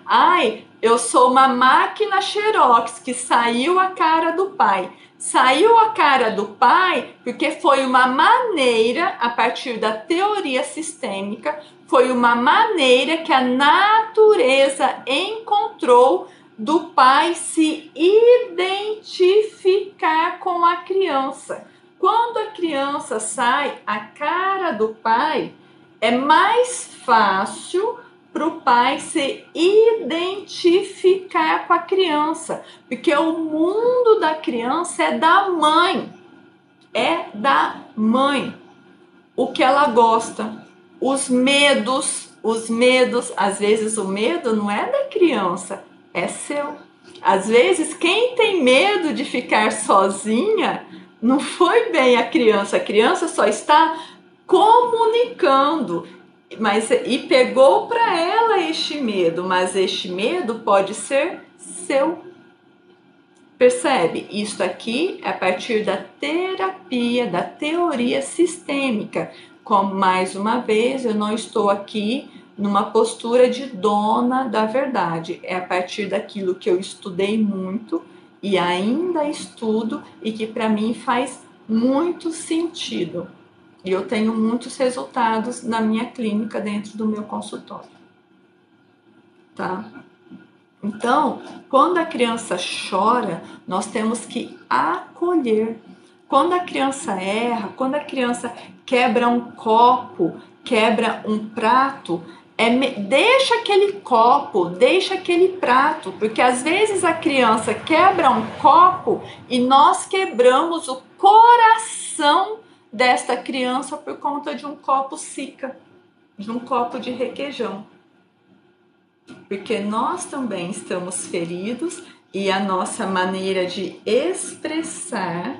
ai, eu sou uma máquina Xerox, que saiu a cara do pai. Saiu a cara do pai porque foi uma maneira, a partir da teoria sistêmica, foi uma maneira que a natureza encontrou do pai se identificar com a criança. Quando a criança sai a cara do pai, é mais fácil para o pai se identificar com a criança, porque o mundo da criança é da mãe. É da mãe. O que ela gosta, os medos, às vezes o medo não é da criança, é seu. Às vezes quem tem medo de ficar sozinha não foi bem a criança só está comunicando, e pegou para ela este medo, mas este medo pode ser seu. Percebe? Isso aqui é a partir da terapia, da teoria sistêmica. Como, mais uma vez, eu não estou aqui numa postura de dona da verdade. É a partir daquilo que eu estudei muito e ainda estudo e que para mim faz muito sentido. E eu tenho muitos resultados na minha clínica dentro do meu consultório. Tá? Então, quando a criança chora, nós temos que acolher. Quando a criança erra, quando a criança quebra um copo, quebra um prato, deixa aquele copo, deixa aquele prato, porque às vezes a criança quebra um copo e nós quebramos o coração desta criança por conta de um copo Sika, de um copo de requeijão. Porque nós também estamos feridos e a nossa maneira de expressar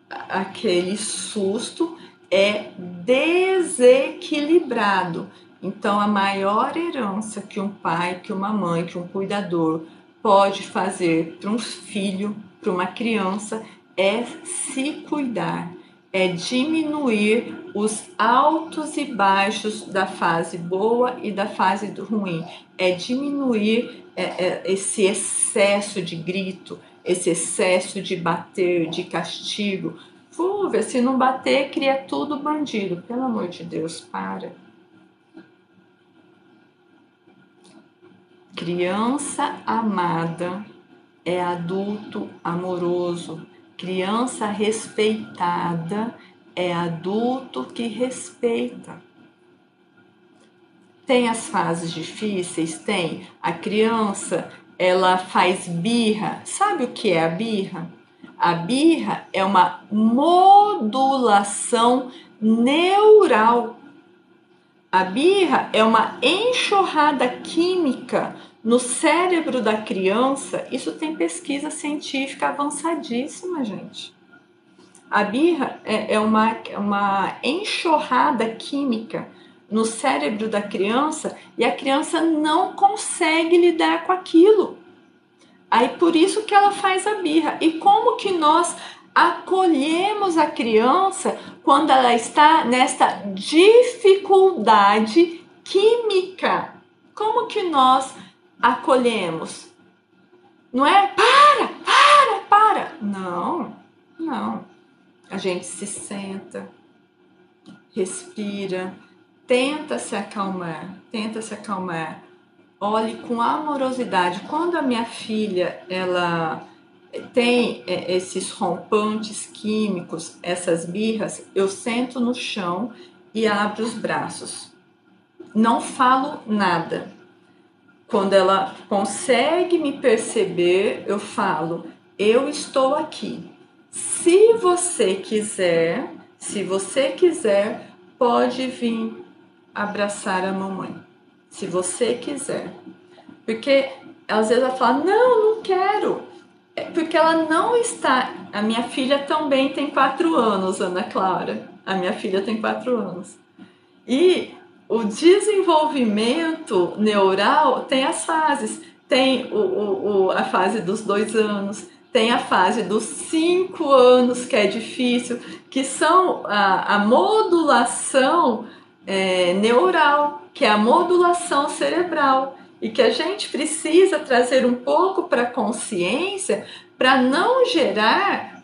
aquele susto é desequilibrado. Então, a maior herança que um pai, que uma mãe, que um cuidador pode fazer para um filho, para uma criança, é se cuidar, é diminuir os altos e baixos da fase boa e da fase ruim, é diminuir esse excesso de grito, esse excesso de bater, de castigo. Fúvia, se não bater, cria tudo bandido. Pelo amor de Deus, para. Criança amada é adulto amoroso. Criança respeitada é adulto que respeita. Tem as fases difíceis? Tem. A criança, ela faz birra. Sabe o que é a birra? A birra é uma modulação neural. A birra é uma enxurrada química no cérebro da criança. Isso tem pesquisa científica avançadíssima, gente. A birra é uma enxurrada química no cérebro da criança e a criança não consegue lidar com aquilo. Aí por isso que ela faz a birra. E como que nós acolhemos a criança quando ela está nesta dificuldade química? Como que nós acolhemos? Não é para. Não. A gente se senta, respira, tenta se acalmar. Olhe com amorosidade. Quando a minha filha, ela tem esses rompantes químicos, essas birras, eu sento no chão e abro os braços. Não falo nada. Quando ela consegue me perceber, eu falo, eu estou aqui. Se você quiser, pode vir abraçar a mamãe. Se você quiser. Porque às vezes ela fala, não quero. Porque ela não está... A minha filha também tem 4 anos, Ana Clara. A minha filha tem 4 anos. E o desenvolvimento neural tem as fases. Tem a fase dos 2 anos, tem a fase dos 5 anos, que é difícil, que são a modulação neural, que é a modulação cerebral, e que a gente precisa trazer um pouco para a consciência para não gerar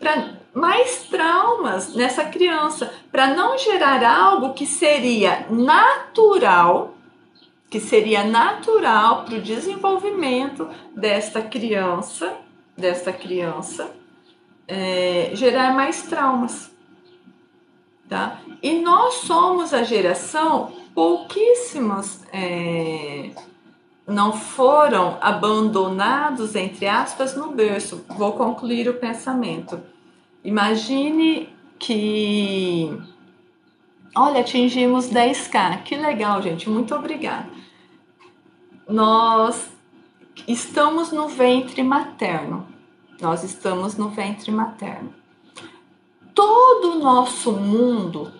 mais traumas nessa criança, para não gerar algo que seria natural para o desenvolvimento desta criança, gerar mais traumas, tá? E nós somos a geração, pouquíssimos não foram abandonados, entre aspas, no berço. Vou concluir o pensamento. Imagine que Olha, atingimos 10k. Que legal, gente. Muito obrigada. Nós estamos no ventre materno. Nós estamos no ventre materno. Todo o nosso mundo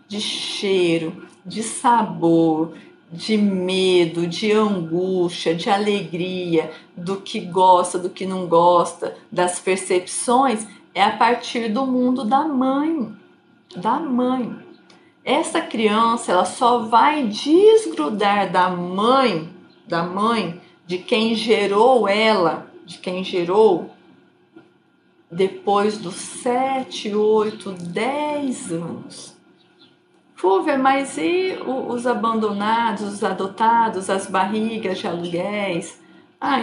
de cheiro, de sabor, de medo, de angústia, de alegria, do que gosta, do que não gosta, das percepções, é a partir do mundo da mãe. Da mãe. Essa criança, ela só vai desgrudar da mãe, de quem gerou ela, de quem gerou, depois dos 7, 8, 10 anos. Fúvia, mas e os abandonados, os adotados, as barrigas de aluguéis?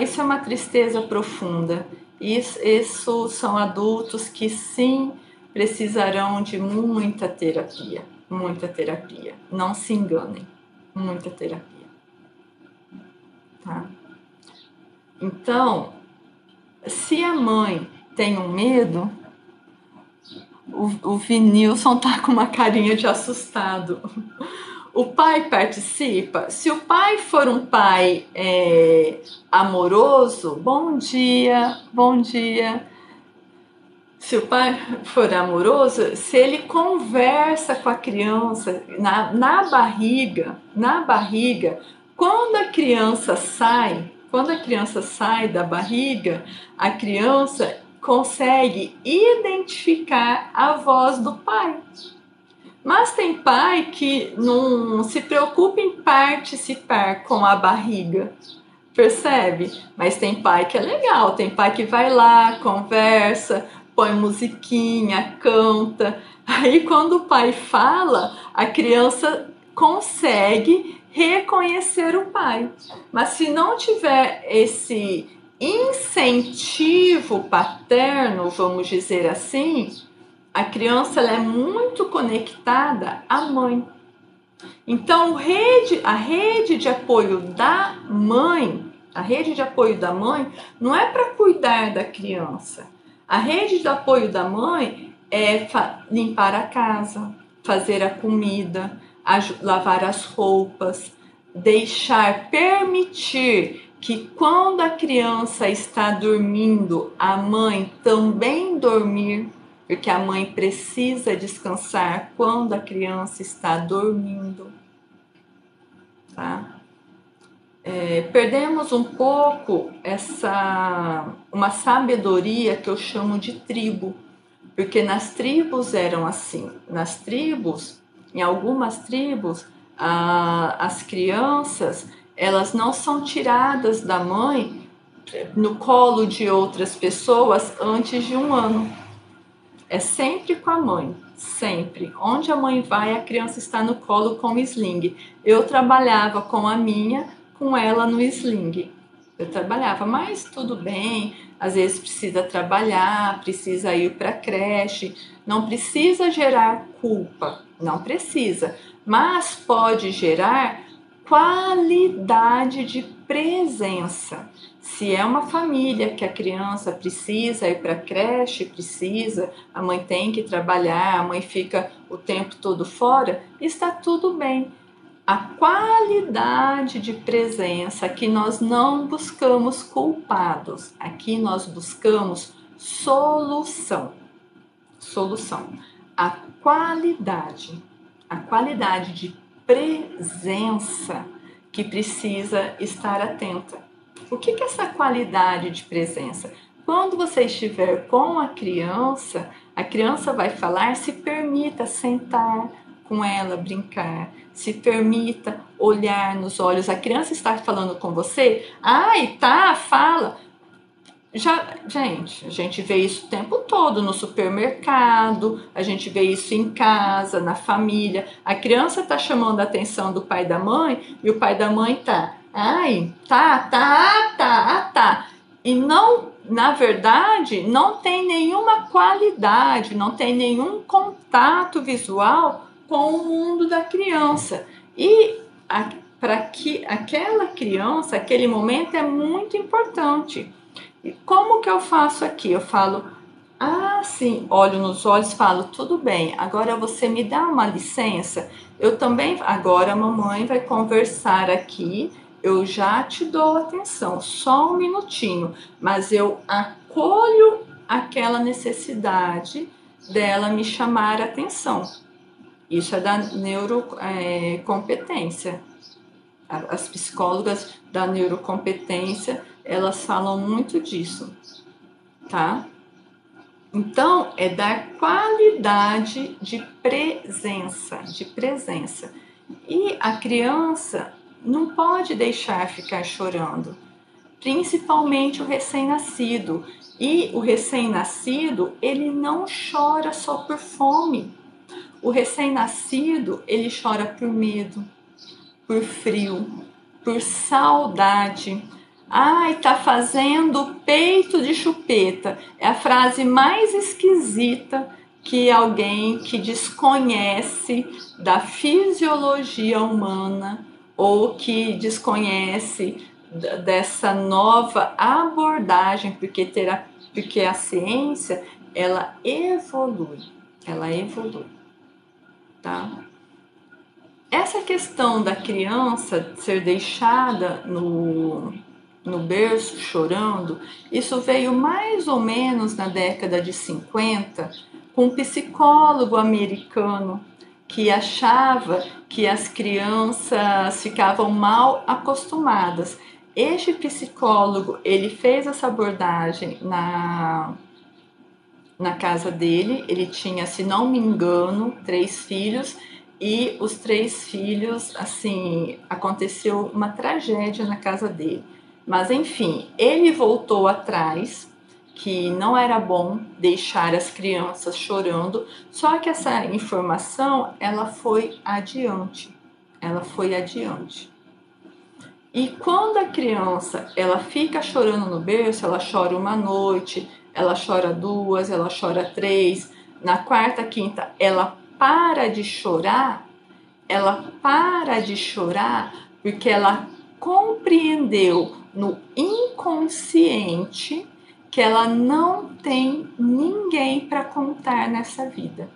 Isso é uma tristeza profunda. Isso são adultos que sim precisarão de muita terapia. Muita terapia. Não se enganem. Muita terapia. Tá? Então, se a mãe tem um medo, o Vinilson tá com uma carinha de assustado. O pai participa? Se o pai for um pai amoroso, bom dia, bom dia. Se o pai for amoroso, se ele conversa com a criança na barriga, quando a criança sai da barriga, a criança consegue identificar a voz do pai. Mas tem pai que não se preocupa em participar com a barriga, percebe? Mas tem pai que é legal, tem pai que vai lá, conversa, põe musiquinha, canta. Aí quando o pai fala, a criança consegue reconhecer o pai. Mas se não tiver esse incentivo paterno, vamos dizer assim, a criança ela é muito conectada à mãe. Então, a rede de apoio da mãe, não é para cuidar da criança. A rede de apoio da mãe é limpar a casa, fazer a comida, lavar as roupas, permitir que quando a criança está dormindo, a mãe também dormir, porque a mãe precisa descansar quando a criança está dormindo. Tá? Perdemos um pouco uma sabedoria que eu chamo de tribo, porque nas tribos eram assim. Em algumas tribos, as crianças elas não são tiradas da mãe no colo de outras pessoas antes de 1 ano. É sempre com a mãe, sempre. Onde a mãe vai, a criança está no colo com o sling. Eu trabalhava com a minha, com ela no sling. Eu trabalhava, mas tudo bem. Às vezes precisa trabalhar, precisa ir para a creche. Não precisa gerar culpa, não precisa. Mas pode gerar qualidade de presença. Se é uma família que a criança precisa ir para a creche, a mãe tem que trabalhar, a mãe fica o tempo todo fora, está tudo bem. A qualidade de presença, aqui nós não buscamos culpados, aqui nós buscamos solução. A qualidade de presença que precisa estar atenta. O que é essa qualidade de presença? Quando você estiver com a criança vai falar, se permita sentar com ela, brincar, se permita olhar nos olhos. A criança está falando com você, fala. Gente, a gente vê isso o tempo todo no supermercado, a gente vê isso em casa, na família. A criança está chamando a atenção do pai e da mãe e o pai da mãe tá. E não, na verdade, não tem nenhuma qualidade, não tem nenhum contato visual com o mundo da criança. E para que aquela criança, aquele momento é muito importante. E como que eu faço aqui? Eu falo, Ah, sim, olho nos olhos, falo, tudo bem, agora você me dá uma licença? Eu também, agora a mamãe vai conversar aqui, eu já te dou atenção, só um minutinho, mas eu acolho aquela necessidade dela me chamar a atenção. Isso é da neurocompetência. As psicólogas da neurocompetência, elas falam muito disso, tá? Então, é dar qualidade de presença, de presença. E a criança não pode deixar ficar chorando, principalmente o recém-nascido. E o recém-nascido, ele não chora só por fome. O recém-nascido, ele chora por medo, por frio, por saudade. Ai, tá fazendo peito de chupeta. É a frase mais esquisita que alguém que desconhece da fisiologia humana ou que desconhece dessa nova abordagem, porque a ciência ela evolui, tá? Essa questão da criança ser deixada no berço chorando, isso veio mais ou menos na década de 50, com um psicólogo americano que achava que as crianças ficavam mal acostumadas. Este psicólogo, ele fez essa abordagem na casa dele, ele tinha, se não me engano, 3 filhos, e os 3 filhos, assim, aconteceu uma tragédia na casa dele. Mas enfim, ele voltou atrás, que não era bom deixar as crianças chorando, só que essa informação, ela foi adiante. E quando a criança, ela fica chorando no berço, ela chora uma noite, ela chora 2, ela chora 3, na quarta, quinta, ela para de chorar porque ela compreendeu no inconsciente que ela não tem ninguém para contar nessa vida.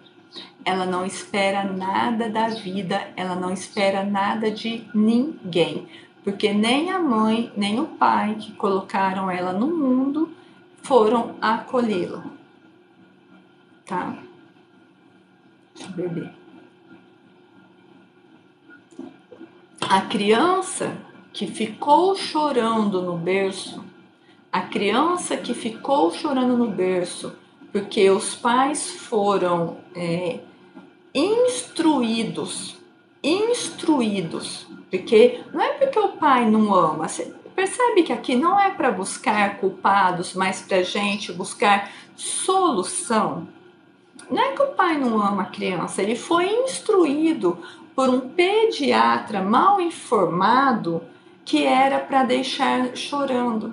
Ela não espera nada da vida, ela não espera nada de ninguém, porque nem a mãe, nem o pai que colocaram ela no mundo foram acolhê-la, tá? Deixa eu beber. A criança que ficou chorando no berço, porque os pais foram instruídos, porque não é porque o pai não ama. Você percebe que aqui não é para buscar culpados, mas para gente buscar solução. Não é que o pai não ama a criança, ele foi instruído por um pediatra mal informado que era para deixar chorando.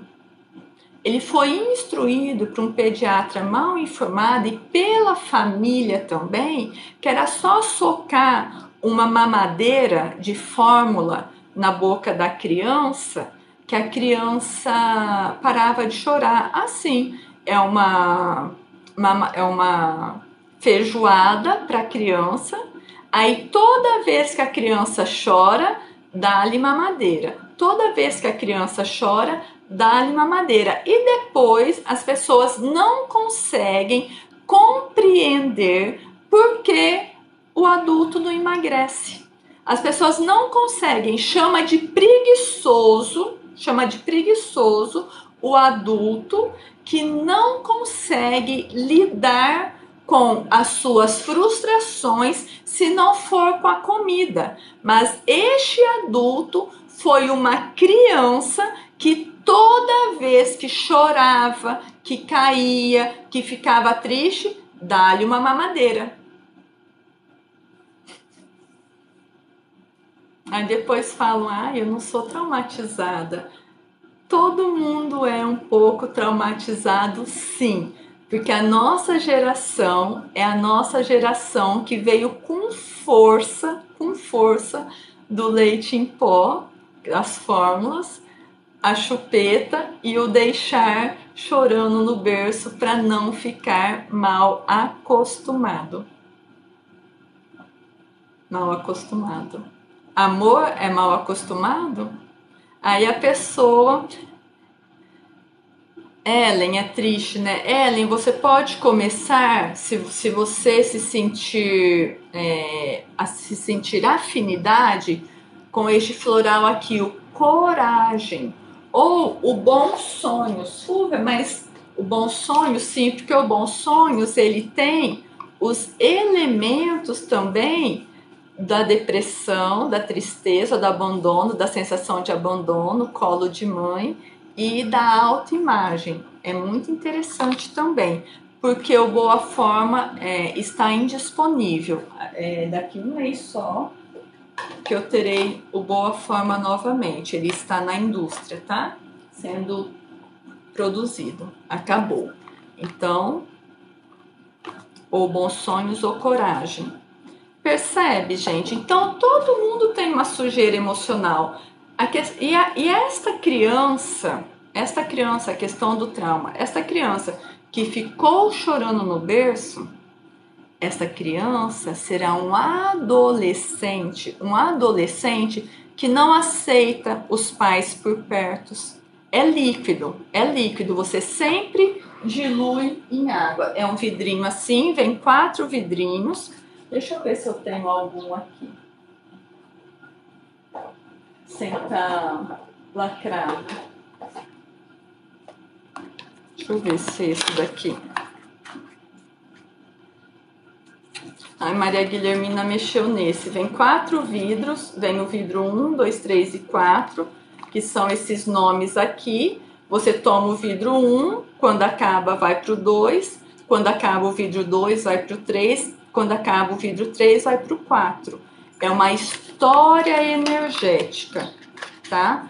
Ele foi instruído por um pediatra mal informado e pela família também, que era só socar uma mamadeira de fórmula na boca da criança, que a criança parava de chorar. Assim, é uma feijoada para a criança, aí toda vez que a criança chora, dá-lhe mamadeira. Toda vez que a criança chora, dá-lhe mamadeira. E depois as pessoas não conseguem compreender por que o adulto não emagrece. As pessoas não conseguem, chama de preguiçoso o adulto que não consegue lidar com as suas frustrações se não for com a comida. Mas este adulto foi uma criança que toda vez que chorava, que caía, que ficava triste, dá-lhe uma mamadeira. Aí depois falam, eu não sou traumatizada. Todo mundo é um pouco traumatizado, sim, porque a nossa geração é a nossa geração que veio com força do leite em pó, as fórmulas, a chupeta e o deixar chorando no berço para não ficar mal acostumado. Mal acostumado. Amor é mal acostumado? Aí a pessoa... Ellen, é triste, né? Ellen, você pode começar, se você se sentir afinidade com este floral aqui, o Coragem, ou o Bons Sonhos. Silvia, mas o Bons Sonhos, sim, porque o Bons Sonhos, ele tem os elementos também da depressão, da tristeza, do abandono, da sensação de abandono, colo de mãe, e da autoimagem. É muito interessante também, porque o Boa Forma está indisponível. Daqui um mês só que eu terei o Boa Forma novamente. Ele está na indústria, tá? Sendo produzido. Acabou. Então, ou Bons Sonhos ou Coragem. Percebe, gente? Então, todo mundo tem uma sujeira emocional. E esta criança, a questão do trauma, esta criança que ficou chorando no berço, esta criança será um adolescente que não aceita os pais por perto. É líquido, você sempre dilui em água. É um vidrinho assim, vem 4 vidrinhos. Deixa eu ver se eu tenho algum aqui. Sem estar lacrado. Deixa eu ver se é esse daqui. Ai, Maria Guilhermina mexeu nesse. Vem 4 vidros. Vem o vidro 1, 2, 3 e 4, que são esses nomes aqui. Você toma o vidro 1, quando acaba vai para o 2. Quando acaba o vidro 2, vai para o 3. Quando acaba o vidro 3, vai para o 4. É uma história energética, tá?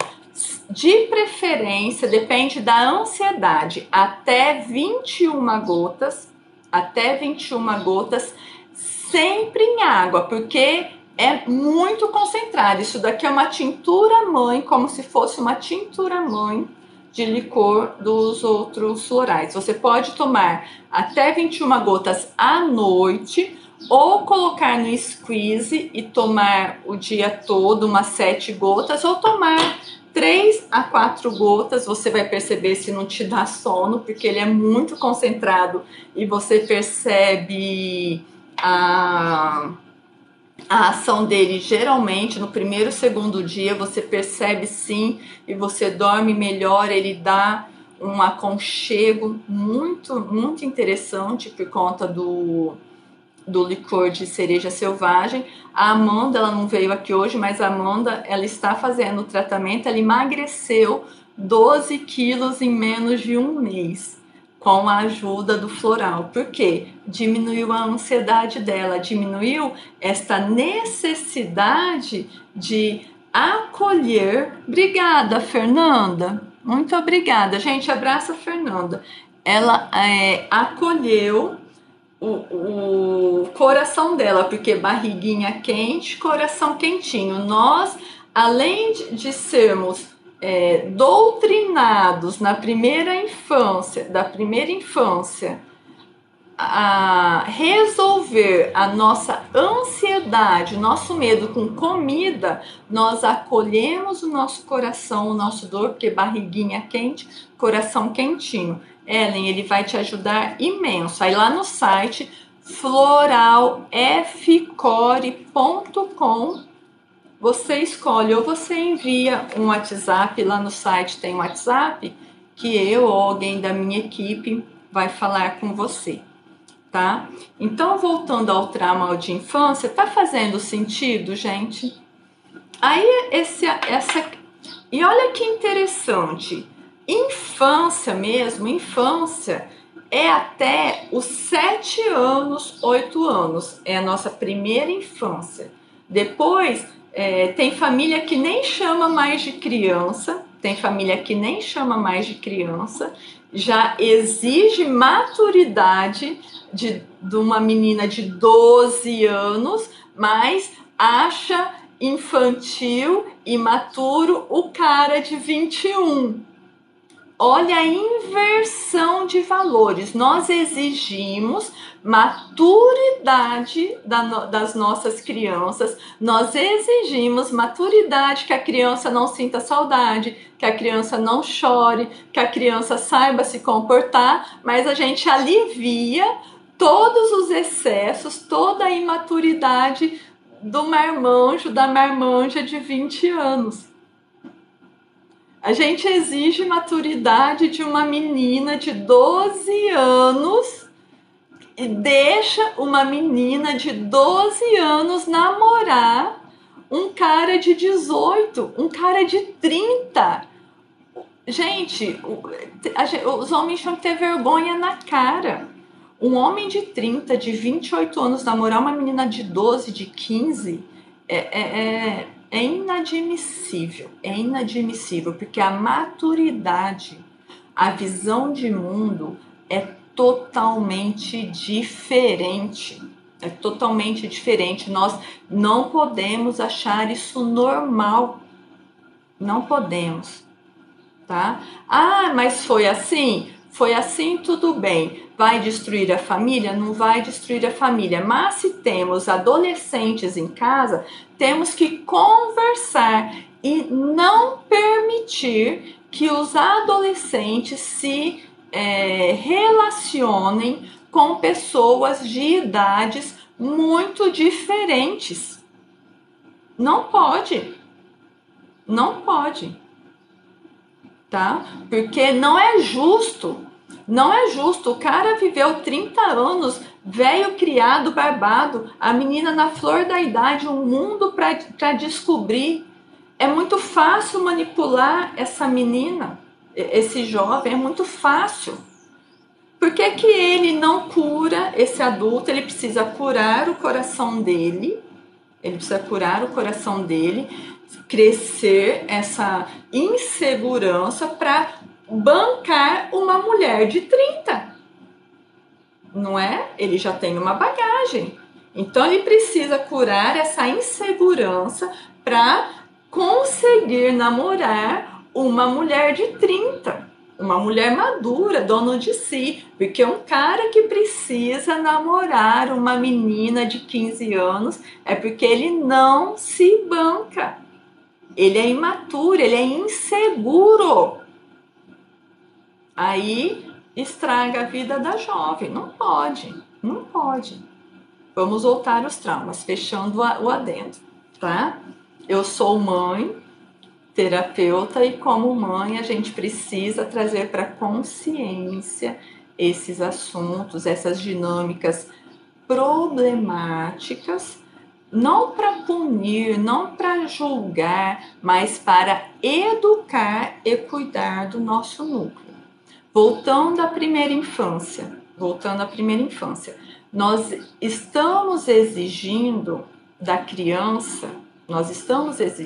De preferência, depende da ansiedade, até 21 gotas, sempre em água, porque é muito concentrado. Isso daqui é uma tintura mãe, como se fosse uma tintura mãe de licor dos outros florais. Você pode tomar até 21 gotas à noite, ou colocar no squeeze e tomar o dia todo, umas 7 gotas, ou tomar 3 a 4 gotas. Você vai perceber se não te dá sono, porque ele é muito concentrado e você percebe a ação dele. Geralmente no primeiro, segundo dia você percebe sim, e você dorme melhor. Ele dá um aconchego muito, muito interessante por conta do licor de cereja selvagem. A Amanda, ela não veio aqui hoje, mas a Amanda, ela está fazendo o tratamento. Ela emagreceu 12 quilos em menos de um mês com a ajuda do floral. Por quê? Diminuiu a ansiedade dela, diminuiu esta necessidade de acolher. Obrigada, Fernanda. Muito obrigada. Gente, abraça a Fernanda. Ela acolheu o coração dela, porque barriguinha quente, coração quentinho. Nós, além de sermos doutrinados da primeira infância, a resolver a nossa ansiedade, nosso medo com comida, nós acolhemos o nosso coração, o nosso dor, porque barriguinha quente, coração quentinho. Ellen, ele vai te ajudar imenso. Aí lá no site floralfcore.com você escolhe, ou você envia um WhatsApp. Lá no site tem um WhatsApp que eu ou alguém da minha equipe vai falar com você, tá? Então, voltando ao trauma de infância, tá fazendo sentido, gente? Aí e olha que interessante. Infância mesmo, infância é até os 7 anos, 8 anos. É a nossa primeira infância. Depois, tem família que nem chama mais de criança. Já exige maturidade de uma menina de 12 anos, mas acha infantil, imaturo, o cara de 21. Olha a inversão de valores. Nós exigimos maturidade das nossas crianças, nós exigimos maturidade, que a criança não sinta saudade, que a criança não chore, que a criança saiba se comportar, mas a gente alivia todos os excessos, toda a imaturidade do marmanjo, da marmanja de 20 anos. A gente exige maturidade de uma menina de 12 anos e deixa uma menina de 12 anos namorar um cara de 18, um cara de 30. Gente, os homens tinham que ter vergonha na cara. Um homem de 30, de 28 anos namorar uma menina de 12, de 15, é inadmissível, porque a maturidade, a visão de mundo é totalmente diferente. É totalmente diferente. Nós não podemos achar isso normal. Não podemos, tá? Ah, mas foi assim? Foi assim, tudo bem. Vai destruir a família? Não vai destruir a família. Mas se temos adolescentes em casa, temos que conversar e não permitir que os adolescentes se relacionem com pessoas de idades muito diferentes. Não pode. Não pode. Tá? Porque não é justo. Não é justo. O cara viveu 30 anos, velho, criado, barbado, a menina na flor da idade, um mundo para descobrir. É muito fácil manipular essa menina, esse jovem, é muito fácil. Por que que ele não cura esse adulto? Ele precisa curar o coração dele. Ele precisa curar o coração dele, crescer essa insegurança para bancar uma mulher de 30. Não é? Ele já tem uma bagagem. Então ele precisa curar essa insegurança para conseguir namorar uma mulher de 30. Uma mulher madura, dona de si, porque um cara que precisa namorar uma menina de 15 anos é porque ele não se banca. Ele é imaturo, ele é inseguro. Aí estraga a vida da jovem. Não pode, não pode. Vamos voltar aos traumas, fechando o adendo, tá? Eu sou mãe, terapeuta, e como mãe a gente precisa trazer para consciência esses assuntos, essas dinâmicas problemáticas, não para punir, não para julgar, mas para educar e cuidar do nosso núcleo. Voltando à primeira infância, nós estamos exigindo da criança.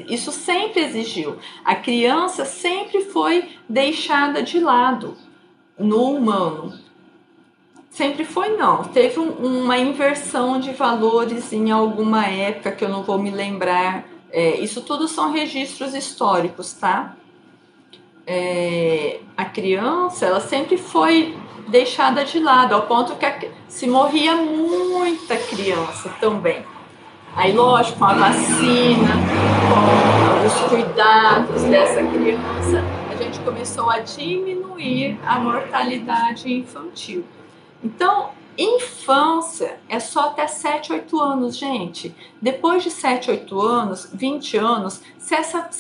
Isso sempre exigiu. A criança sempre foi deixada de lado no humano. Sempre foi, não. Teve uma inversão de valores em alguma época que eu não vou me lembrar. Isso tudo são registros históricos, tá? A criança, ela sempre foi deixada de lado, ao ponto que se morria muita criança também. Aí, lógico, com a vacina, com os cuidados dessa criança, a gente começou a diminuir a mortalidade infantil. Então, infância é só até 7, 8 anos, gente. Depois de 7, 8 anos, 20 anos, se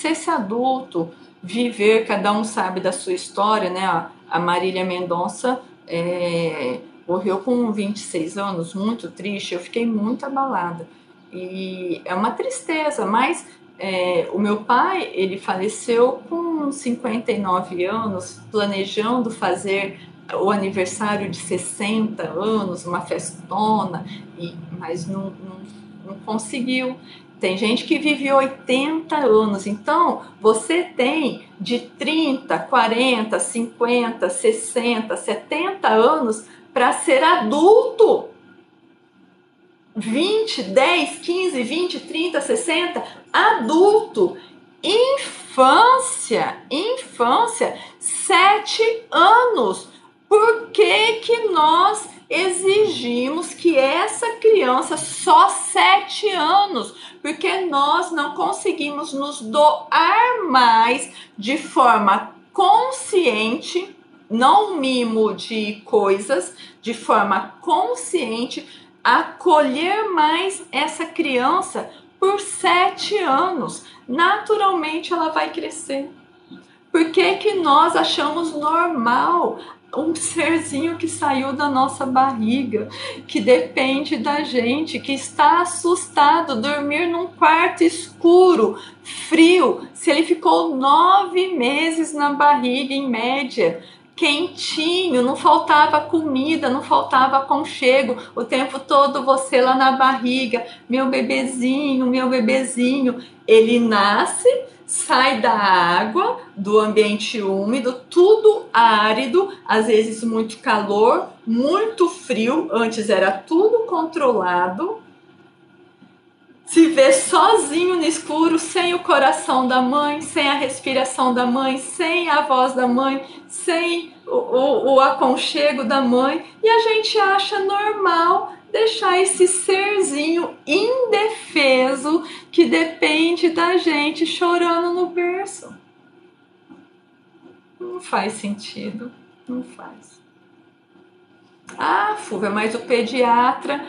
esse adulto viver, cada um sabe da sua história, né? A Marília Mendonça morreu com 26 anos, muito triste, eu fiquei muito abalada. E é uma tristeza, mas o meu pai, ele faleceu com 59 anos, planejando fazer o aniversário de 60 anos, uma festona, mas não conseguiu. Tem gente que vive 80 anos, então você tem de 30, 40, 50, 60, 70 anos para ser adulto. 20, 10, 15, 20, 30, 60, adulto, infância, 7 anos. Por que nós exigimos que essa criança só 7 anos? Porque nós não conseguimos nos doar mais de forma consciente, não mimo de coisas, de forma consciente, acolher mais essa criança por 7 anos. Naturalmente ela vai crescer. Por que nós achamos normal um serzinho que saiu da nossa barriga, que depende da gente, que está assustado, dormir num quarto escuro, frio, se ele ficou 9 meses na barriga em média, quentinho, não faltava comida, não faltava aconchego, o tempo todo você lá na barriga, meu bebezinho, ele nasce, sai da água, do ambiente úmido, tudo árido, às vezes muito calor, muito frio, antes era tudo controlado, se vê sozinho no escuro, sem o coração da mãe, sem a respiração da mãe, sem a voz da mãe, sem o aconchego da mãe, e a gente acha normal deixar esse serzinho indefeso que depende da gente chorando no berço. Não faz sentido, não faz. Ah, Fúvia, mas o pediatra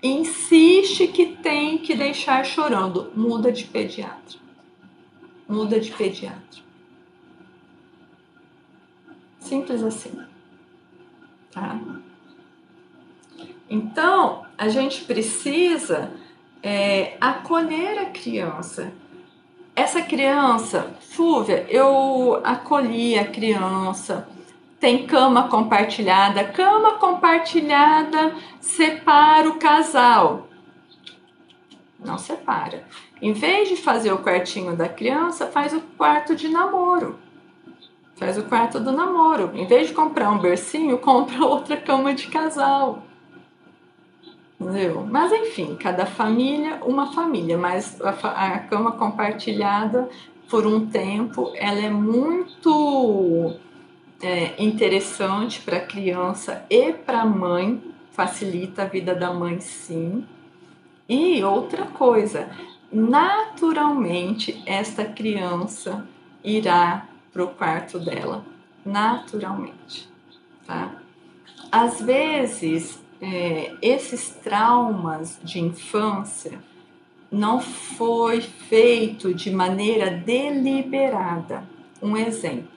insiste que tem que deixar chorando. Muda de pediatra. Muda de pediatra. Simples assim. Tá? Então, a gente precisa acolher a criança. Essa criança, Fúvia, eu acolhi a criança. Tem cama compartilhada. Cama compartilhada separa o casal. Não separa. Em vez de fazer o quartinho da criança, faz o quarto de namoro. Faz o quarto do namoro. Em vez de comprar um bercinho, compra outra cama de casal. Entendeu? Mas enfim, cada família, uma família. Mas a cama compartilhada, por um tempo, ela é muito interessante para a criança e para a mãe. Facilita a vida da mãe, sim. E outra coisa, naturalmente esta criança irá para o quarto dela, naturalmente, tá? Às vezes, esses traumas de infância não foi feito de maneira deliberada. Um exemplo,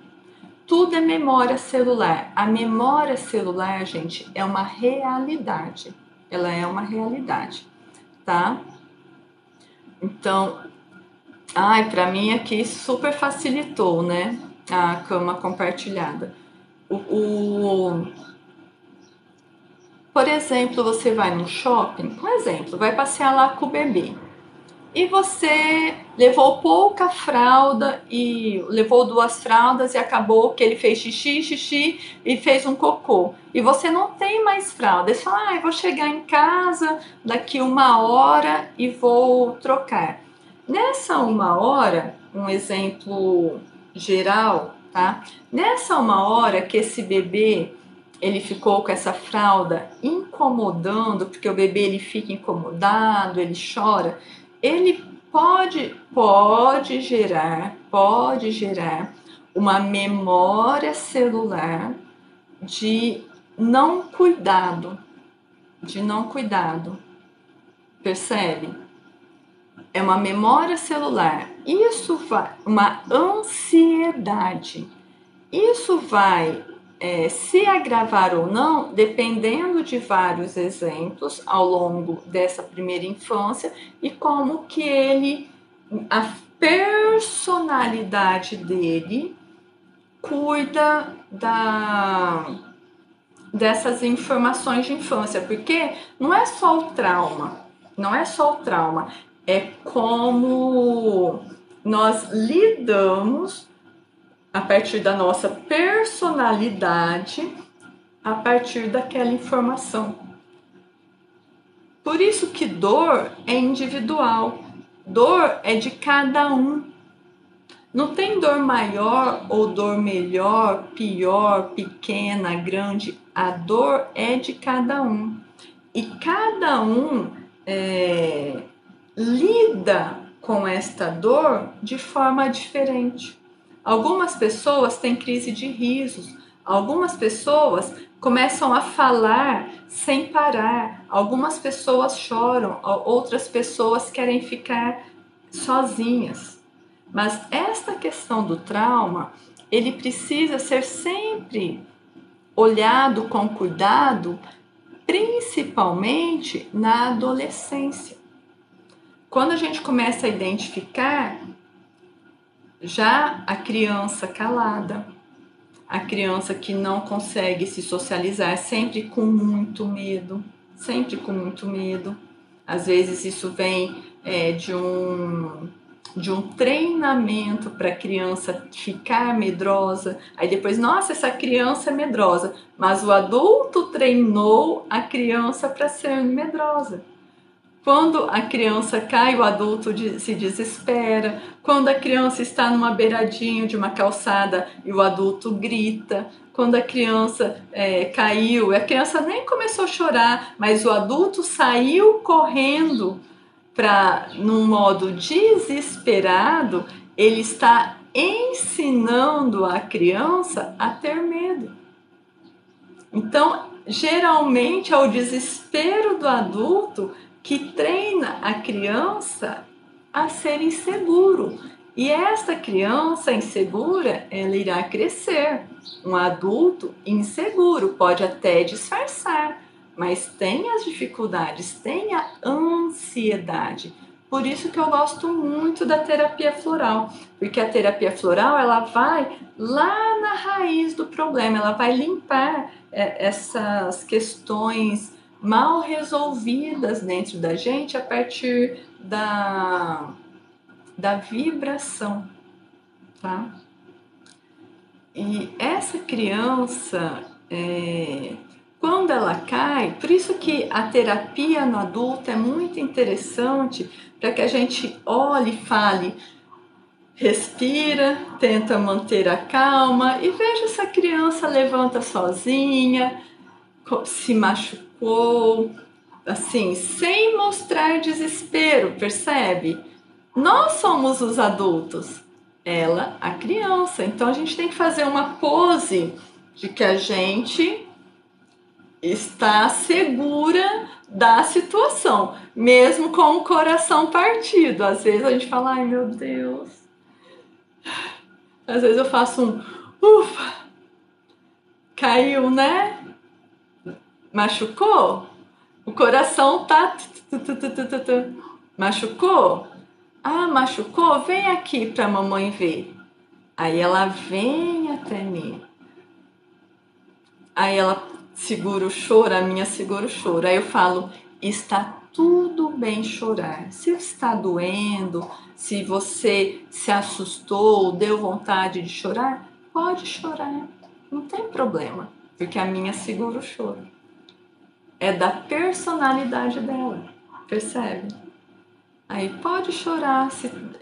tudo é memória celular. A memória celular, gente, é uma realidade. Ela é uma realidade. Tá? Então, para mim aqui super facilitou, né? A cama compartilhada. Por exemplo, você vai no shopping, um exemplo, vai passear lá com o bebê. E você levou pouca fralda e levou 2 fraldas e acabou que ele fez xixi e fez um cocô. E você não tem mais fralda. Você fala, eu vou chegar em casa daqui 1 hora e vou trocar. Nessa 1 hora, um exemplo geral, tá? Nessa 1 hora que esse bebê ele ficou com essa fralda incomodando, porque o bebê ele fica incomodado, ele chora, ele pode gerar uma memória celular de não cuidado, percebe? É uma memória celular, isso vai, uma ansiedade, isso vai se agravar ou não, dependendo de vários exemplos ao longo dessa primeira infância e como que a personalidade dele cuida dessas informações de infância, porque não é só o trauma, é como nós lidamos a partir da nossa personalidade, a partir daquela informação. Por isso que dor é individual, dor é de cada um. Não tem dor maior ou dor melhor, pior, pequena, grande. A dor é de cada um. E cada um lida com esta dor de forma diferente. Algumas pessoas têm crise de risos, algumas pessoas começam a falar sem parar, algumas pessoas choram, outras pessoas querem ficar sozinhas. Mas esta questão do trauma, ele precisa ser sempre olhado com cuidado, principalmente na adolescência. Quando a gente começa a identificar já a criança calada, a criança que não consegue se socializar, sempre com muito medo, Às vezes isso vem de um treinamento para a criança ficar medrosa. Aí depois, nossa, essa criança é medrosa, mas o adulto treinou a criança para ser medrosa. Quando a criança cai, o adulto se desespera. Quando a criança está numa beiradinha de uma calçada e o adulto grita. Quando a criança caiu, a criança nem começou a chorar, mas o adulto saiu correndo num modo desesperado, ele está ensinando a criança a ter medo. Então, geralmente é o desespero do adulto que treina a criança a ser inseguro. E esta criança insegura, ela irá crescer. Um adulto inseguro pode até disfarçar, mas tem as dificuldades, tem a ansiedade. Por isso que eu gosto muito da terapia floral, porque a terapia floral ela vai lá na raiz do problema, ela vai limpar essas questões mal resolvidas dentro da gente a partir da vibração, tá? E essa criança, quando ela cai, por isso que a terapia no adulto é muito interessante, para que a gente olhe e fale, respira, tenta manter a calma e veja se a criança levanta sozinha, se machucou, assim, sem mostrar desespero, percebe? Nós somos os adultos, ela a criança. Então a gente tem que fazer uma pose de que a gente está segura da situação, mesmo com o coração partido. Às vezes a gente fala, ai meu Deus. Às vezes eu faço um ufa, caiu, né? Machucou? O coração tá machucou? Ah, machucou? Vem aqui pra mamãe ver. Aí ela vem até mim. Aí ela segura o choro, a minha segura o choro. Aí eu falo, está tudo bem chorar. Se está doendo, se você se assustou, deu vontade de chorar, pode chorar. Não tem problema, porque a minha segura o choro. É da personalidade dela, percebe? Aí pode chorar.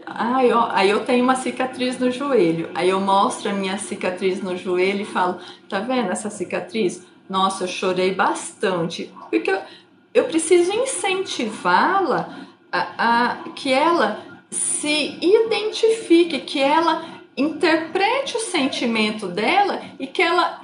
Aí eu tenho uma cicatriz no joelho. Aí eu mostro a minha cicatriz no joelho e falo, tá vendo essa cicatriz? Nossa, eu chorei bastante. Porque eu preciso incentivá-la a que ela se identifique, que ela interprete o sentimento dela e que ela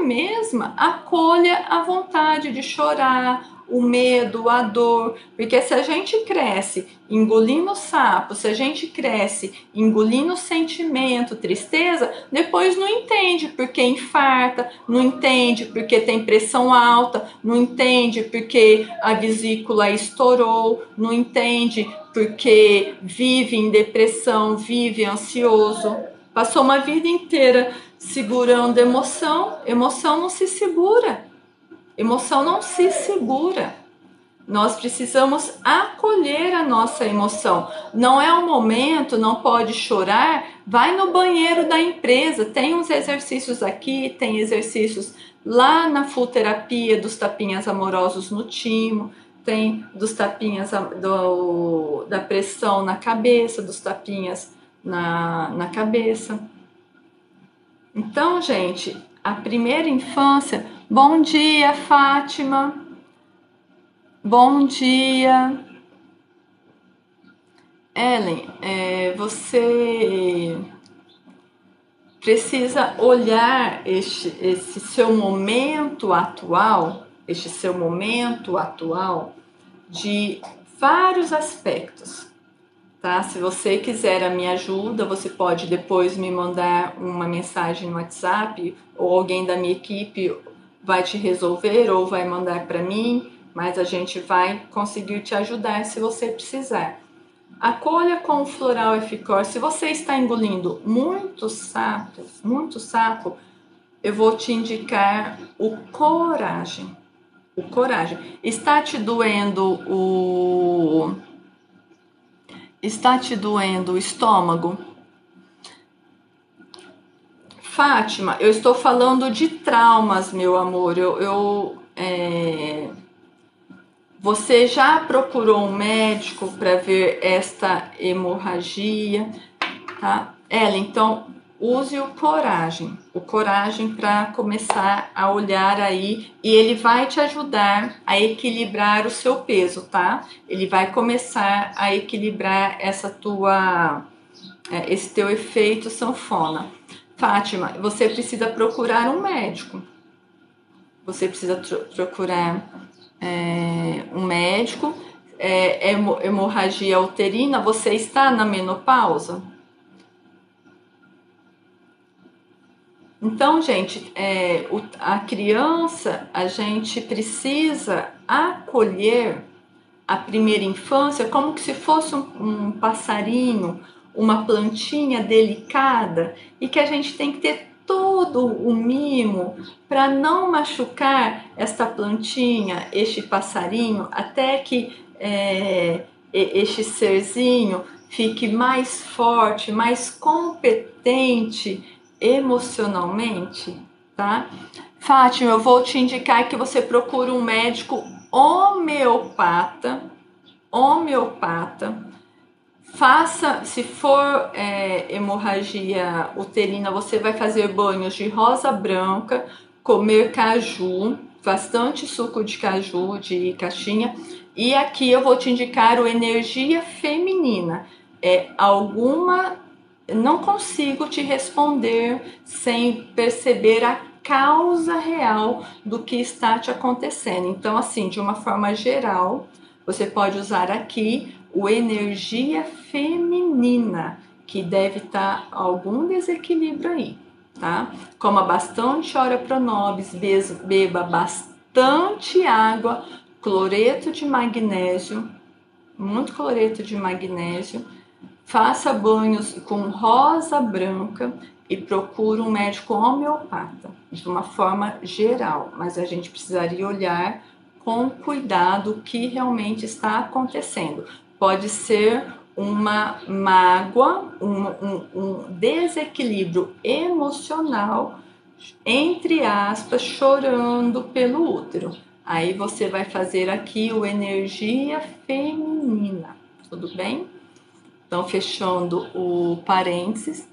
mesma acolha a vontade de chorar, o medo, a dor, porque se a gente cresce engolindo sapo, se a gente cresce engolindo sentimento, tristeza, depois não entende porque infarta, não entende porque tem pressão alta, não entende porque a vesícula estourou, não entende porque vive em depressão, vive ansioso, passou uma vida inteira segurando emoção não se segura. Emoção não se segura. Nós precisamos acolher a nossa emoção. Não é o momento, não pode chorar. Vai no banheiro da empresa. Tem uns exercícios aqui, tem exercícios lá na full terapia dos tapinhas amorosos no Timo. tem dos tapinhas da pressão na cabeça, dos tapinhas na cabeça. Então, gente, a primeira infância... Bom dia, Fátima. Bom dia. Ellen, você precisa olhar esse seu momento atual, de vários aspectos, tá? Se você quiser a minha ajuda, você pode depois me mandar uma mensagem no WhatsApp, ou alguém da minha equipe vai te resolver ou vai mandar para mim, mas a gente vai conseguir te ajudar se você precisar. Acolha com o Floral F-Core. Se você está engolindo muito sapo, eu vou te indicar o Coragem. O Coragem. Está te doendo o estômago? Fátima, eu estou falando de traumas, meu amor. Você já procurou um médico para ver esta hemorragia, tá? Ela, então, use o Coragem para começar a olhar aí, e ele vai te ajudar a equilibrar o seu peso, tá? Ele vai começar a equilibrar esse teu efeito sanfona. Fátima, você precisa procurar um médico. Você precisa procurar um médico. Hemorragia uterina, você está na menopausa? Então, gente, a criança, a gente precisa acolher a primeira infância como que se fosse um passarinho, uma plantinha delicada, e que a gente tem que ter todo o mimo para não machucar esta plantinha, este passarinho, até que este serzinho fique mais forte, mais competente emocionalmente, tá? Fátima, eu vou te indicar que você procure um médico homeopata. Faça, se for hemorragia uterina, você vai fazer banhos de rosa branca, comer caju, bastante suco de caju, de caixinha. E aqui eu vou te indicar o Energia Feminina. Não consigo te responder sem perceber a causa real do que está te acontecendo. Então, assim, de uma forma geral, você pode usar aqui o Energia Feminina, que deve estar algum desequilíbrio aí, tá? Coma bastante ora pronobis, beba bastante água, cloreto de magnésio, muito cloreto de magnésio. Faça banhos com rosa branca e procure um médico homeopata, de uma forma geral, mas a gente precisaria olhar com cuidado o que realmente está acontecendo. Pode ser uma mágoa, um desequilíbrio emocional, entre aspas, chorando pelo útero. Aí você vai fazer aqui o Energia Feminina, tudo bem? Então, fechando o parênteses,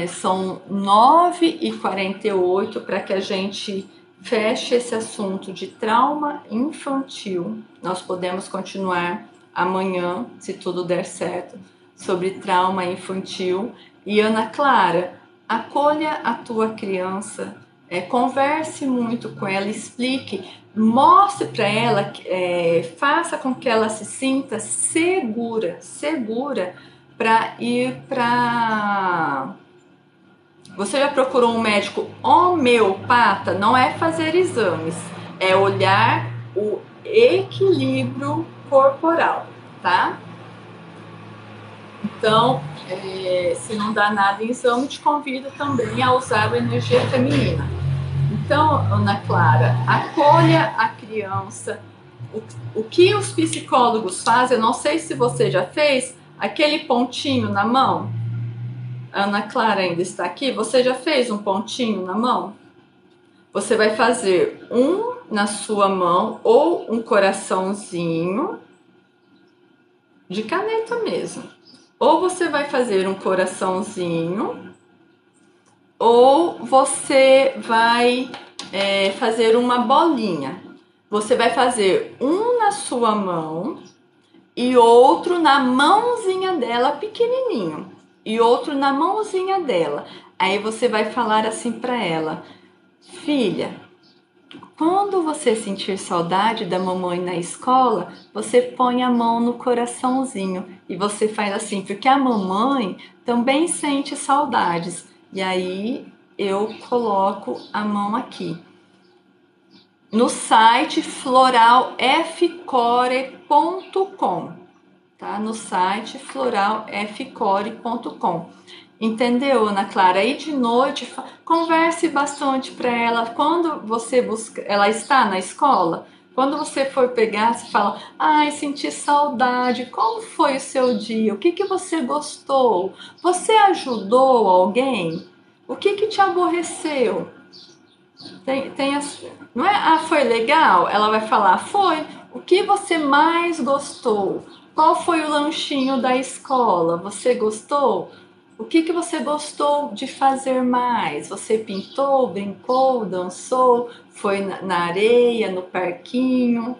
são 9h48 para que a gente feche esse assunto de trauma infantil. Nós podemos continuar amanhã, se tudo der certo, sobre trauma infantil. E Ana Clara, acolha a tua criança, converse muito com ela, explique, mostre para ela, faça com que ela se sinta segura para ir para... Você já procurou um médico homeopata? Não é fazer exames, é olhar o equilíbrio corporal, tá? Então, se não dá nada em exame, te convido também a usar a Energia Feminina. Então, Ana Clara, acolha a criança. O que os psicólogos fazem, eu não sei se você já fez, aquele pontinho na mão. A Ana Clara ainda está aqui. Você já fez um pontinho na mão? Você vai fazer na sua mão ou um coraçãozinho de caneta mesmo. Ou você vai fazer um coraçãozinho, ou você vai fazer uma bolinha. Você vai fazer um na sua mão e outro na mãozinha dela pequenininho. E outro na mãozinha dela. Aí você vai falar assim para ela: filha, quando você sentir saudade da mamãe na escola, você põe a mão no coraçãozinho e você faz assim, porque a mamãe também sente saudades. E aí eu coloco a mão aqui. No site floralfcore.com, tá? No site floralfcore.com. Entendeu, Ana Clara? Aí de noite, converse bastante para ela. Quando você busca, ela está na escola, quando você for pegar, você fala: ai, senti saudade, como foi o seu dia? O que você gostou? Você ajudou alguém? O que te aborreceu? Não é? Ah, foi legal? Ela vai falar: foi. O que você mais gostou? Qual foi o lanchinho da escola? Você gostou? O que você gostou de fazer mais? Você pintou, brincou, dançou, foi na areia, no parquinho?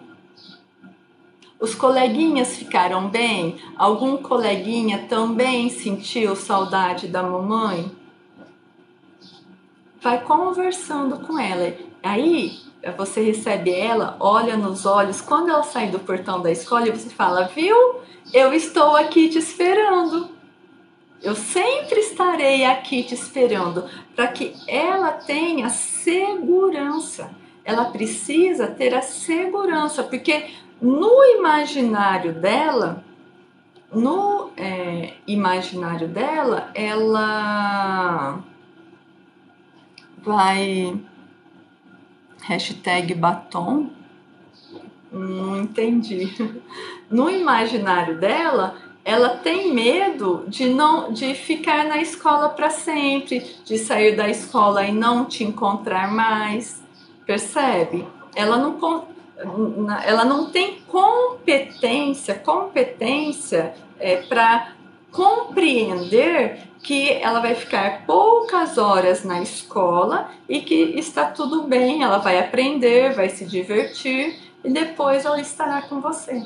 Os coleguinhas ficaram bem? Algum coleguinha também sentiu saudade da mamãe? Vai conversando com ela. Aí você recebe ela, olha nos olhos. Quando ela sai do portão da escola, você fala: viu? Eu estou aqui te esperando. Eu sempre estarei aqui te esperando, para que ela tenha segurança. Ela precisa ter a segurança, porque no imaginário dela, ela vai... Hashtag batom? Não entendi. No imaginário dela, ela tem medo de ficar na escola para sempre, de sair da escola e não te encontrar mais. Percebe? Ela não tem competência para compreender que ela vai ficar poucas horas na escola e que está tudo bem, ela vai aprender, vai se divertir e depois ela estará com você.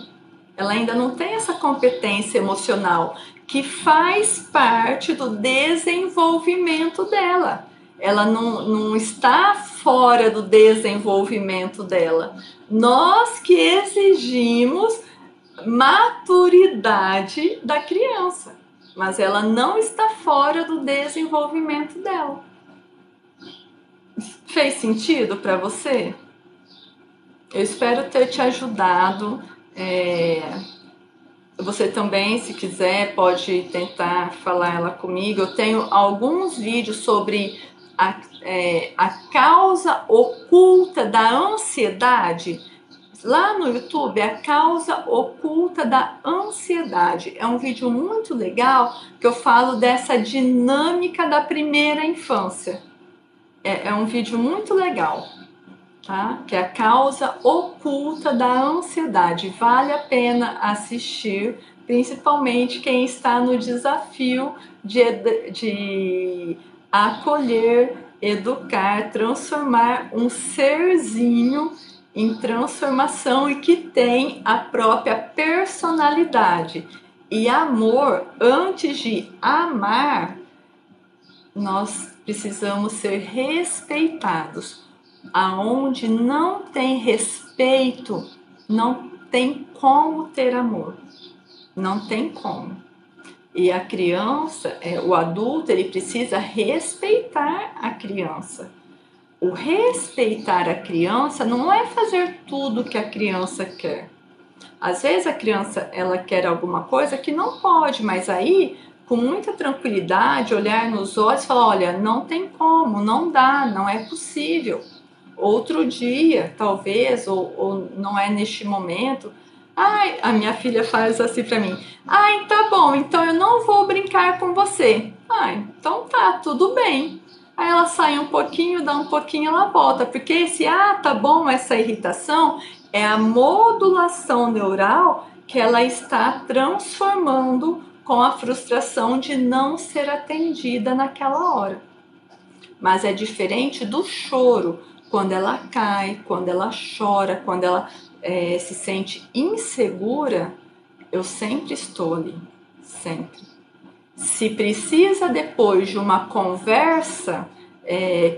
Ela ainda não tem essa competência emocional que faz parte do desenvolvimento dela. Ela não está fora do desenvolvimento dela. Nós que exigimos maturidade da criança, mas ela não está fora do desenvolvimento dela. Fez sentido para você? Eu espero ter te ajudado. Você também, se quiser, pode tentar falar ela comigo. Eu tenho alguns vídeos sobre a causa oculta da ansiedade. Lá no YouTube, a causa oculta da ansiedade. É um vídeo muito legal que eu falo dessa dinâmica da primeira infância. É um vídeo muito legal, tá? Que é a causa oculta da ansiedade. Vale a pena assistir, principalmente quem está no desafio de acolher, educar, transformar um serzinho em transformação e que tem a própria personalidade. E amor, antes de amar, nós precisamos ser respeitados. Aonde não tem respeito, não tem como ter amor. Não tem como. E a criança, o adulto, ele precisa respeitar a criança. O respeitar a criança não é fazer tudo que a criança quer. Às vezes a criança ela quer alguma coisa que não pode, mas aí, com muita tranquilidade, olhar nos olhos e falar: olha, não tem como, não dá, não é possível. Outro dia, talvez, ou não é neste momento. Ai, a minha filha faz assim pra mim: ai, tá bom, então eu não vou brincar com você. Ai, então tá, tudo bem. Aí ela sai um pouquinho, dá um pouquinho, ela volta, porque esse tá bom, essa irritação é a modulação neural que ela está transformando com a frustração de não ser atendida naquela hora. Mas é diferente do choro, quando ela cai, quando ela chora, quando ela se sente insegura, eu sempre estou ali, sempre. Se precisa depois de uma conversa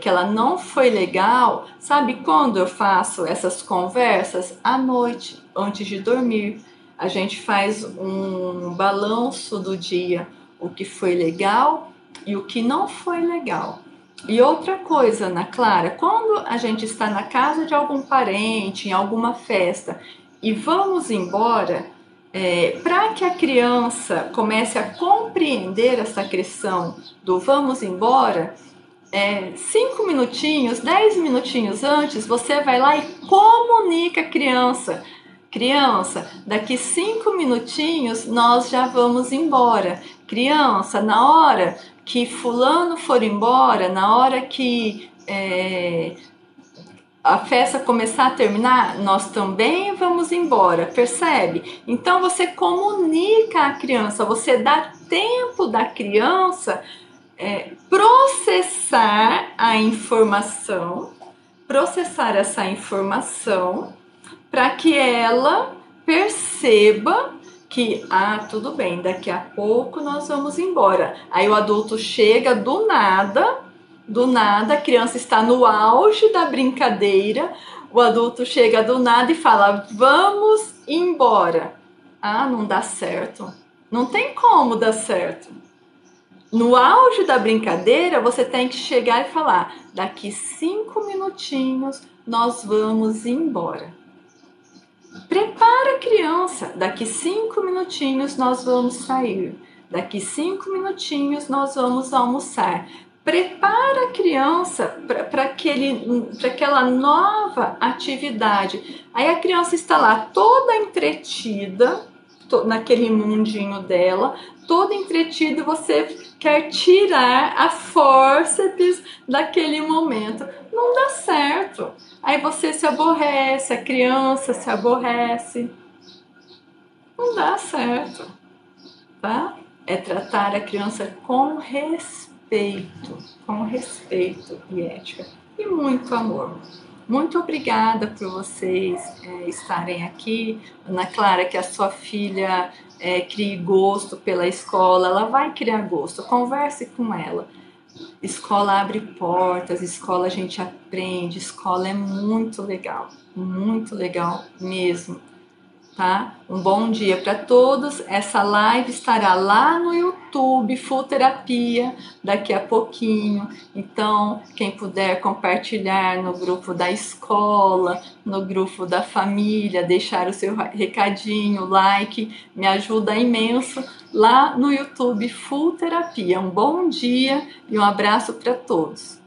que ela não foi legal, sabe quando eu faço essas conversas? À noite, antes de dormir. A gente faz um balanço do dia, o que foi legal e o que não foi legal. E outra coisa, Ana Clara, quando a gente está na casa de algum parente, em alguma festa, e vamos embora, para que a criança comece a compreender essa questão do vamos embora, 5 minutinhos, 10 minutinhos antes, você vai lá e comunica a criança. Criança, daqui 5 minutinhos nós já vamos embora. Criança, na hora que fulano for embora, na hora que a festa começar a terminar, nós também vamos embora, percebe? Então você comunica à criança, você dá tempo da criança processar essa informação para que ela perceba que, tudo bem, daqui a pouco nós vamos embora. Aí o adulto chega do nada, a criança está no auge da brincadeira, o adulto chega do nada e fala, vamos embora. Não dá certo. Não tem como dar certo. No auge da brincadeira, você tem que chegar e falar, daqui 5 minutinhos nós vamos embora. Prepara a criança, daqui 5 minutinhos nós vamos sair, daqui 5 minutinhos nós vamos almoçar. Prepara a criança para aquela nova atividade. Aí a criança está lá toda entretida, naquele mundinho dela, toda entretida, e você quer tirar a fórceps daquele momento. Não dá certo. Aí você se aborrece, a criança se aborrece. Não dá certo, tá? É tratar a criança com respeito e ética e muito amor. Muito obrigada por vocês estarem aqui. Ana Clara, que a sua filha crie gosto pela escola, ela vai criar gosto, converse com ela. Escola abre portas, escola a gente aprende, escola é muito legal mesmo, tá? Um bom dia para todos. Essa live estará lá no YouTube, Full Terapia, daqui a pouquinho. Então, quem puder compartilhar no grupo da escola, no grupo da família, deixar o seu recadinho, like, me ajuda imenso lá no YouTube Full Terapia. Um bom dia e um abraço para todos.